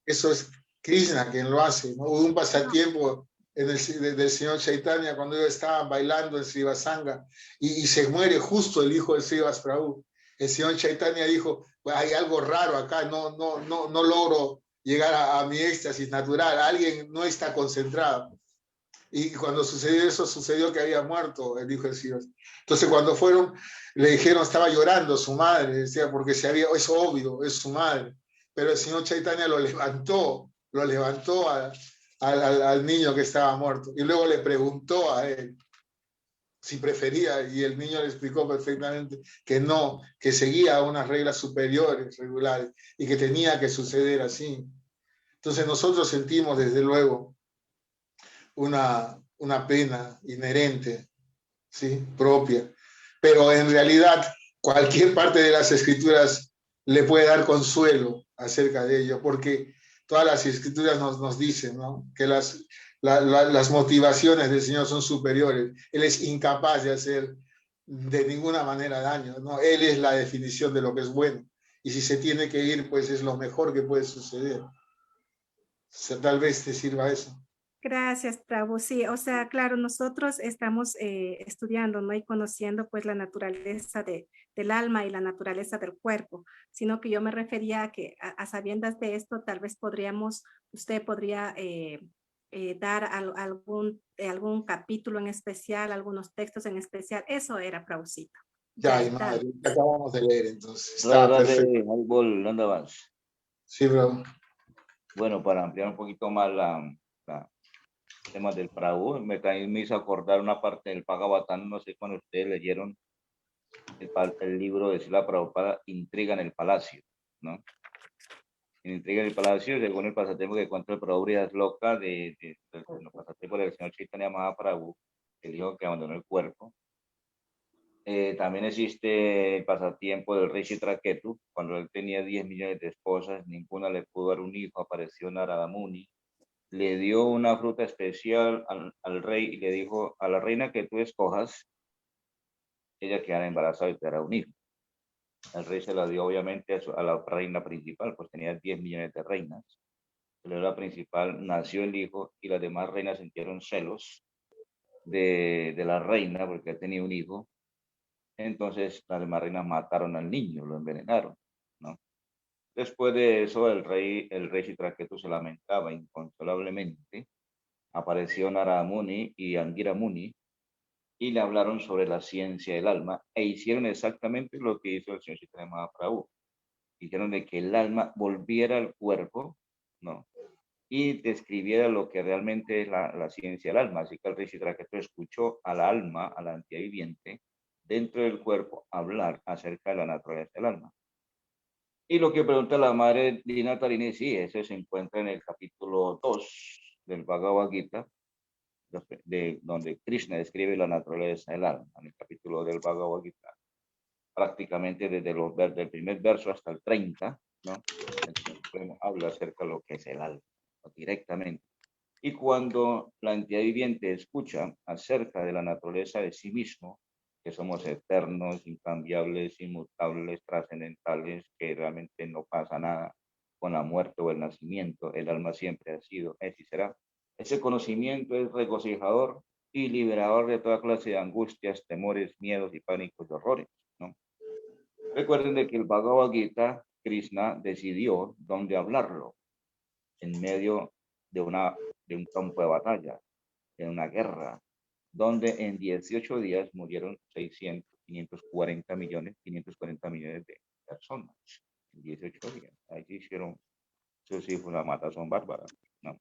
eso es Krishna quien lo hace, ¿no? Hubo un pasatiempo del señor Chaitanya cuando ellos estaban bailando en Srivasanga y se muere justo el hijo de Srivas Prabhu. El señor Chaitanya dijo, pues hay algo raro acá, no logro llegar a mi éxtasis natural, alguien no está concentrado. Y cuando sucedió eso, sucedió que había muerto el hijo de Srivas. Entonces cuando fueron, le dijeron, estaba llorando su madre, decía, porque es obvio, es su madre. Pero el señor Chaitanya lo levantó al niño que estaba muerto. Y luego le preguntó a él si prefería, y el niño le explicó perfectamente que no, que seguía unas reglas superiores, regulares, y que tenía que suceder así. Entonces nosotros sentimos desde luego una pena inherente, ¿sí? Propia. Pero en realidad cualquier parte de las escrituras le puede dar consuelo acerca de ello, porque todas las escrituras nos dicen, ¿no? Que las motivaciones del Señor son superiores. Él es incapaz de hacer de ninguna manera daño, ¿no? Él es la definición de lo que es bueno. Y si se tiene que ir, pues es lo mejor que puede suceder. O sea, tal vez te sirva eso. Gracias, Prabhu. Sí, o sea, claro, nosotros estamos estudiando, ¿no? Y conociendo pues la naturaleza del alma y la naturaleza del cuerpo, sino que yo me refería a que a sabiendas de esto, tal vez usted podría dar algún capítulo en especial, algunos textos en especial. Eso era, Prabhucito. Ya, madre, acabamos de leer entonces. Está perfecto. Sí, bro. Bueno, para ampliar un poquito más tema del Prabhu, me hizo acordar una parte del Bhagavatam, no sé cuando ustedes leyeron el libro de Srila Prabhupada, Intriga en el Palacio, ¿no? En Intriga en el Palacio, según el pasatiempo que cuenta el Prabhu es loca de los pasatiempos del señor Chaitanya Mahaprabhu, el hijo que abandonó el cuerpo. También existe el pasatiempo del rey Chitraketu, cuando él tenía 10 millones de esposas, ninguna le pudo dar un hijo, apareció Narada Muni, le dio una fruta especial al rey y le dijo, a la reina que tú escojas, ella quedará embarazada y te dará un hijo. El rey se la dio obviamente a la reina principal, pues tenía 10 millones de reinas. La principal nació el hijo y las demás reinas sintieron celos de la reina porque tenía un hijo. Entonces las demás reinas mataron al niño, lo envenenaron, ¿no? Después de eso, el rey Chitraketu se lamentaba inconsolablemente. Apareció Narada Muni y Angira Muni y le hablaron sobre la ciencia del alma e hicieron exactamente lo que hizo el señor Chaitanya Mahaprabhu. Hicieron de que el alma volviera al cuerpo, ¿no? Y describiera lo que realmente es la ciencia del alma. Así que el rey Chitraketu escuchó a la alma, a la entidad viviente, dentro del cuerpo, hablar acerca de la naturaleza del alma. Y lo que pregunta la madre Dina Tarini, sí, eso se encuentra en el capítulo 2 del Bhagavad Gita, donde Krishna describe la naturaleza del alma, en el capítulo del Bhagavad Gita. Prácticamente desde del primer verso hasta el 30, ¿no? Habla acerca de lo que es el alma, ¿no? Directamente. Y cuando la entidad viviente escucha acerca de la naturaleza de sí mismo, que somos eternos, incambiables, inmutables, trascendentales, que realmente no pasa nada con la muerte o el nacimiento, el alma siempre ha sido, es y será. Ese conocimiento es regocijador y liberador de toda clase de angustias, temores, miedos y pánicos y horrores, ¿no? Recuerden de que el Bhagavad Gita, Krishna decidió dónde hablarlo, en medio de un campo de batalla, en una guerra, donde en 18 días murieron 540 millones de personas. En 18 días. Ahí hicieron, eso sí fue una matazón bárbara, ¿no?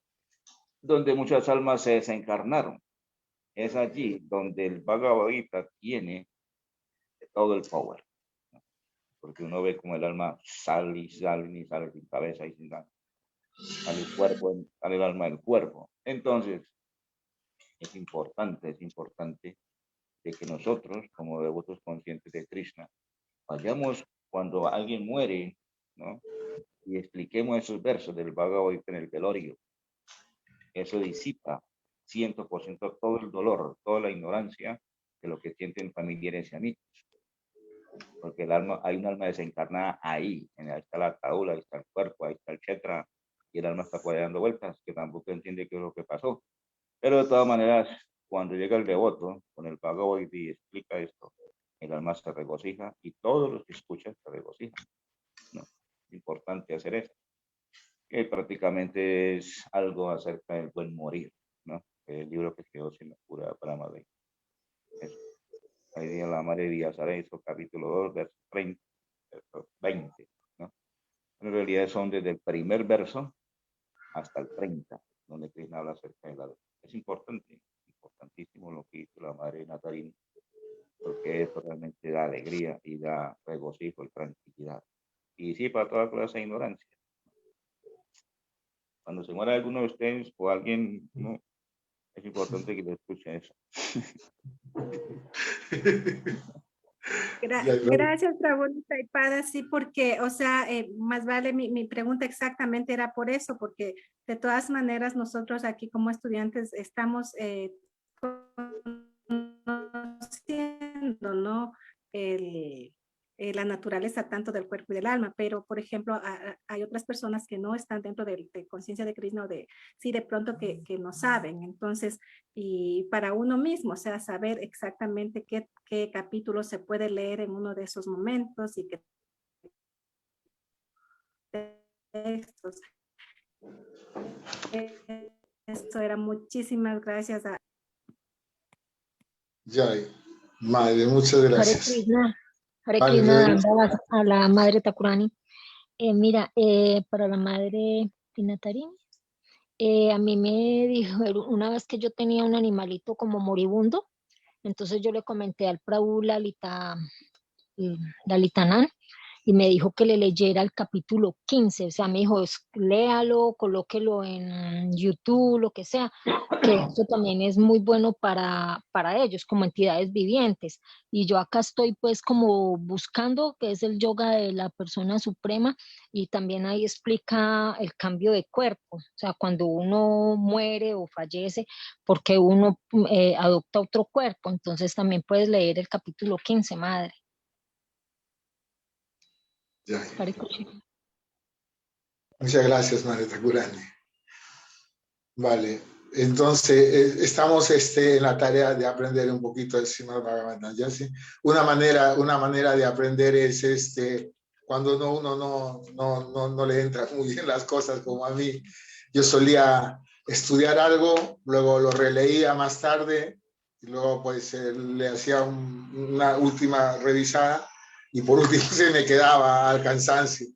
Donde muchas almas se desencarnaron. Es allí donde el Bhagavad Gita tiene todo el power, ¿no? Porque uno ve como el alma sale y sale sin cabeza y sin nada. Sale el cuerpo, sale el alma del cuerpo. Entonces, es importante de que nosotros, como devotos conscientes de Krishna, vayamos cuando alguien muere, ¿no? Y expliquemos esos versos del Bhagavad Gita en el velorio. Eso disipa 100% todo el dolor, toda la ignorancia de lo que sienten familiares y amigos. Porque el alma, hay un alma desencarnada ahí está la ataúd, ahí está el cuerpo, ahí está el chetra, y el alma está por ahí dando vueltas, que tampoco entiende qué es lo que pasó. Pero de todas maneras, cuando llega el devoto con el Bhagavad Gita y explica esto, el alma se regocija y todos los que escuchan se regocijan, ¿no? Es importante hacer eso, que prácticamente es algo acerca del buen morir, ¿no? El libro que escribió Sinapura Brahmadev. Ahí dice la madre Vyasara, eso capítulo 2, verso 30, verso 20, ¿no? En realidad son desde el primer verso hasta el 30, donde Krishna habla acerca de la vida. Es importante, importantísimo lo que hizo la madre Natarini, porque eso realmente da alegría y da regocijo y tranquilidad. Y sí, para toda clase de ignorancia. Cuando se muera alguno de ustedes o alguien, ¿no? Es importante que le escuche eso. Gracias, Prabhu Taipada. Sí, porque, o sea, más vale mi pregunta exactamente era por eso, porque de todas maneras nosotros aquí como estudiantes estamos conociendo, ¿no? La naturaleza tanto del cuerpo y del alma, pero por ejemplo hay otras personas que no están dentro de conciencia de Krishna o sí de pronto que no saben, entonces y para uno mismo, o sea, saber exactamente qué capítulo se puede leer en uno de esos momentos y qué textos. Esto era muchísimas gracias a Jai, madre, muchas gracias. Hare Vale, Krishna, a la madre Thakurani. Mira, para la madre Tina Tarini, a mí me dijo una vez que yo tenía un animalito como moribundo, entonces yo le comenté al Prabhu Lalitanand y me dijo que le leyera el capítulo 15, o sea, me dijo, léalo, colóquelo en YouTube, lo que sea, que eso también es muy bueno para ellos como entidades vivientes. Y yo acá estoy pues como buscando qué es el yoga de la persona suprema y también ahí explica el cambio de cuerpo, o sea, cuando uno muere o fallece, porque uno adopta otro cuerpo, entonces también puedes leer el capítulo 15, madre. Muchas gracias, Madre Thakurani. Vale, entonces estamos en la tarea de aprender un poquito del Srimad Bhagavatam. ¿Ya? ¿Sí? Una manera de aprender es cuando uno no le entran muy bien las cosas como a mí. Yo solía estudiar algo, luego lo releía más tarde, y luego pues le hacía una última revisada, y por último se me quedaba al cansancio.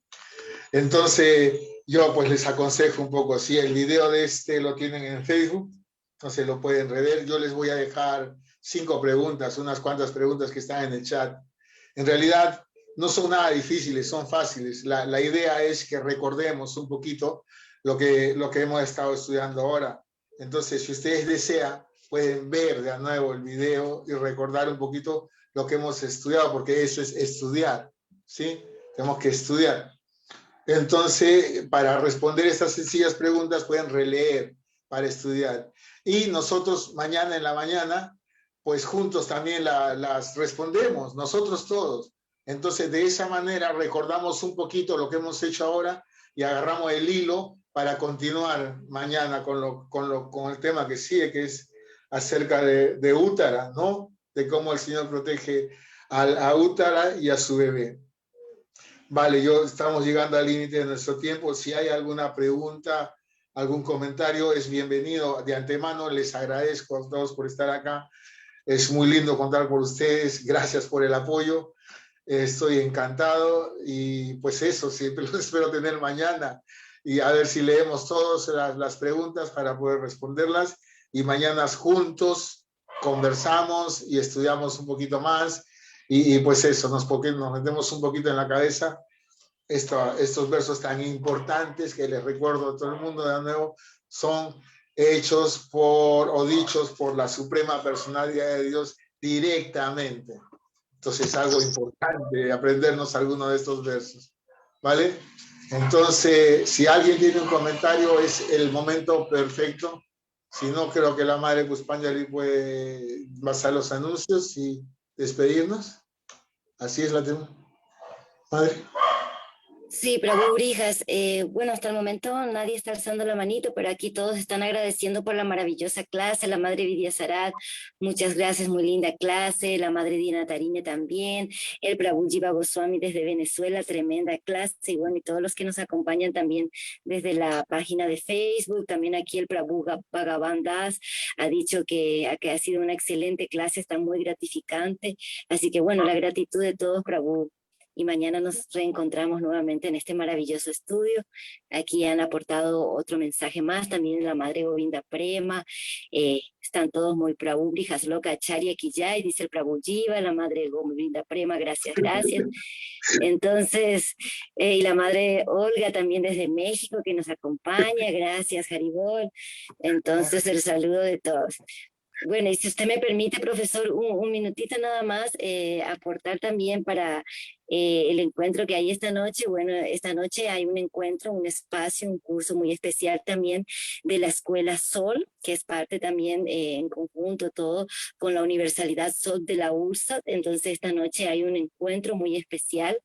Entonces yo pues les aconsejo un poco, si el video de este lo tienen en Facebook, entonces lo pueden rever. Yo les voy a dejar 5 preguntas, unas cuantas preguntas que están en el chat. En realidad no son nada difíciles, son fáciles. La idea es que recordemos un poquito lo que hemos estado estudiando ahora. Entonces, si ustedes desean, pueden ver de nuevo el video y recordar un poquito lo que hemos estudiado, porque eso es estudiar, ¿sí? Tenemos que estudiar. Entonces, para responder estas sencillas preguntas, pueden releer para estudiar. Y nosotros mañana en la mañana, pues juntos también las respondemos, nosotros todos. Entonces, de esa manera recordamos un poquito lo que hemos hecho ahora y agarramos el hilo para continuar mañana con el tema que sigue, que es acerca de Útara, ¿no? De cómo el Señor protege a Útara y a su bebé. Vale, estamos llegando al límite de nuestro tiempo. Si hay alguna pregunta, algún comentario, es bienvenido. De antemano les agradezco a todos por estar acá. Es muy lindo contar con ustedes. Gracias por el apoyo. Estoy encantado y pues eso, siempre lo espero tener mañana y a ver si leemos todas las preguntas para poder responderlas, y mañana juntos conversamos y estudiamos un poquito más y pues eso, nos metemos un poquito en la cabeza estos versos tan importantes que les recuerdo a todo el mundo de nuevo, son hechos o dichos por la suprema personalidad de Dios directamente. Entonces es algo importante aprendernos alguno de estos versos, ¿vale? Entonces, si alguien tiene un comentario, es el momento perfecto. Si no, creo que la Madre Puspánjali puede basar los anuncios y despedirnos. Así es la tema. Madre. Sí, Prabhu Brijas, bueno, hasta el momento nadie está alzando la manito, pero aquí todos están agradeciendo por la maravillosa clase. La Madre Vidya Sarat, muchas gracias, muy linda clase. La Madre Dina Tarine también. El Prabhu Jiva Goswami desde Venezuela, tremenda clase. Y bueno, y todos los que nos acompañan también desde la página de Facebook. También aquí el Prabhu Bhagavan Das ha dicho que ha sido una excelente clase, está muy gratificante. Así que bueno, la gratitud de todos, Prabhu. Y mañana nos reencontramos nuevamente en este maravilloso estudio. Aquí han aportado otro mensaje más, también la Madre Govinda Prema, están todos muy Prabhu Brijas Loka Acharya Kijay, dice el Prabhu Jiva, la Madre Govinda Prema, gracias. Entonces, y la Madre Olga también desde México que nos acompaña, gracias Haribol. Entonces, el saludo de todos. Bueno, y si usted me permite, profesor, un minutito nada más, aportar también para el encuentro que hay esta noche. Bueno, esta noche hay un encuentro, un espacio, un curso muy especial también de la Escuela Sol, que es parte también en conjunto todo con la Universalidad Sol de la URSSAT. Entonces esta noche hay un encuentro muy especial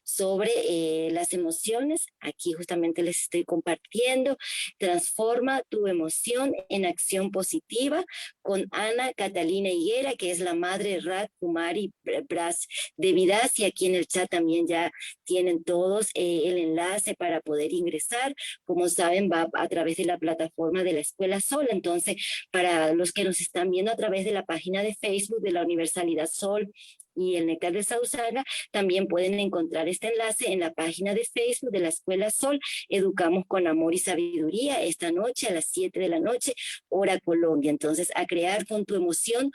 sobre las emociones. Aquí justamente les estoy compartiendo. Transforma tu emoción en acción positiva con Ana Catalina Higuera, que es la madre Raj Kumari Bras de Vidas, y aquí en el chat también ya tienen todos el enlace para poder ingresar. Como saben, va a través de la plataforma de la Escuela Sol. Entonces, para los que nos están viendo a través de la página de Facebook de la Universalidad Sol y el Néctar de Sausara, también pueden encontrar este enlace en la página de Facebook de la Escuela Sol. Educamos con amor y sabiduría esta noche a las 7 de la noche, hora Colombia. Entonces, a crear con tu emoción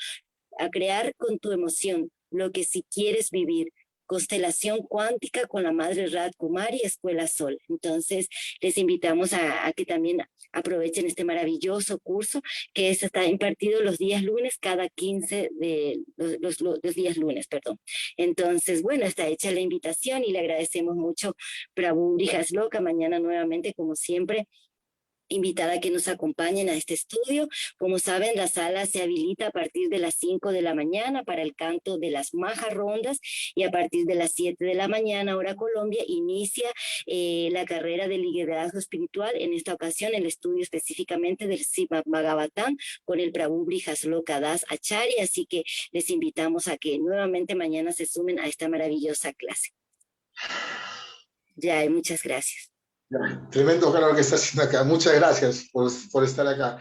lo que si quieres vivir. Constelación cuántica con la Madre Raj Kumari, Escuela Sol. Entonces, les invitamos a que también aprovechen este maravilloso curso que está impartido los días lunes, cada 15 de los días lunes, perdón. Entonces, bueno, está hecha la invitación y le agradecemos mucho Prabhu Brijas Loka. Mañana nuevamente, como siempre, invitada a que nos acompañen a este estudio. Como saben, la sala se habilita a partir de las 5 de la mañana para el canto de las majarrondas, y a partir de las 7 de la mañana, hora Colombia, inicia la carrera de liderazgo espiritual. En esta ocasión, el estudio específicamente del Srimad Bhagavatam con el Prabhu Brijas Loka Das Acharya. Así que les invitamos a que nuevamente mañana se sumen a esta maravillosa clase. Ya, y muchas gracias. Tremendo calor que está haciendo acá. Muchas gracias por estar acá.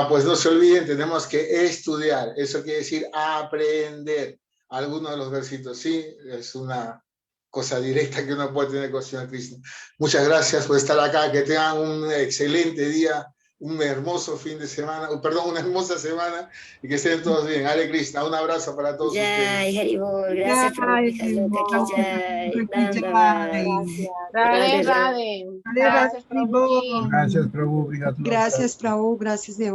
Pues no se olviden, tenemos que estudiar. Eso quiere decir aprender algunos de los versitos. Sí, es una cosa directa que uno puede tener con el Señor Krishna. Muchas gracias por estar acá. Que tengan un excelente día, un hermoso fin de semana, perdón, una hermosa semana y que estén todos bien. Hare Krishna, un abrazo para todos ustedes. Jai, Haribol, gracias Prabhu Jai, Loka ki jai, Jai. Dandavad. Radhe, Radhe, Radhe. Hare Gracias, Prabhuji. Krishna. Gracias, Prabhu. Obrigado. Gracias, Prabhu. Gracias, Devo.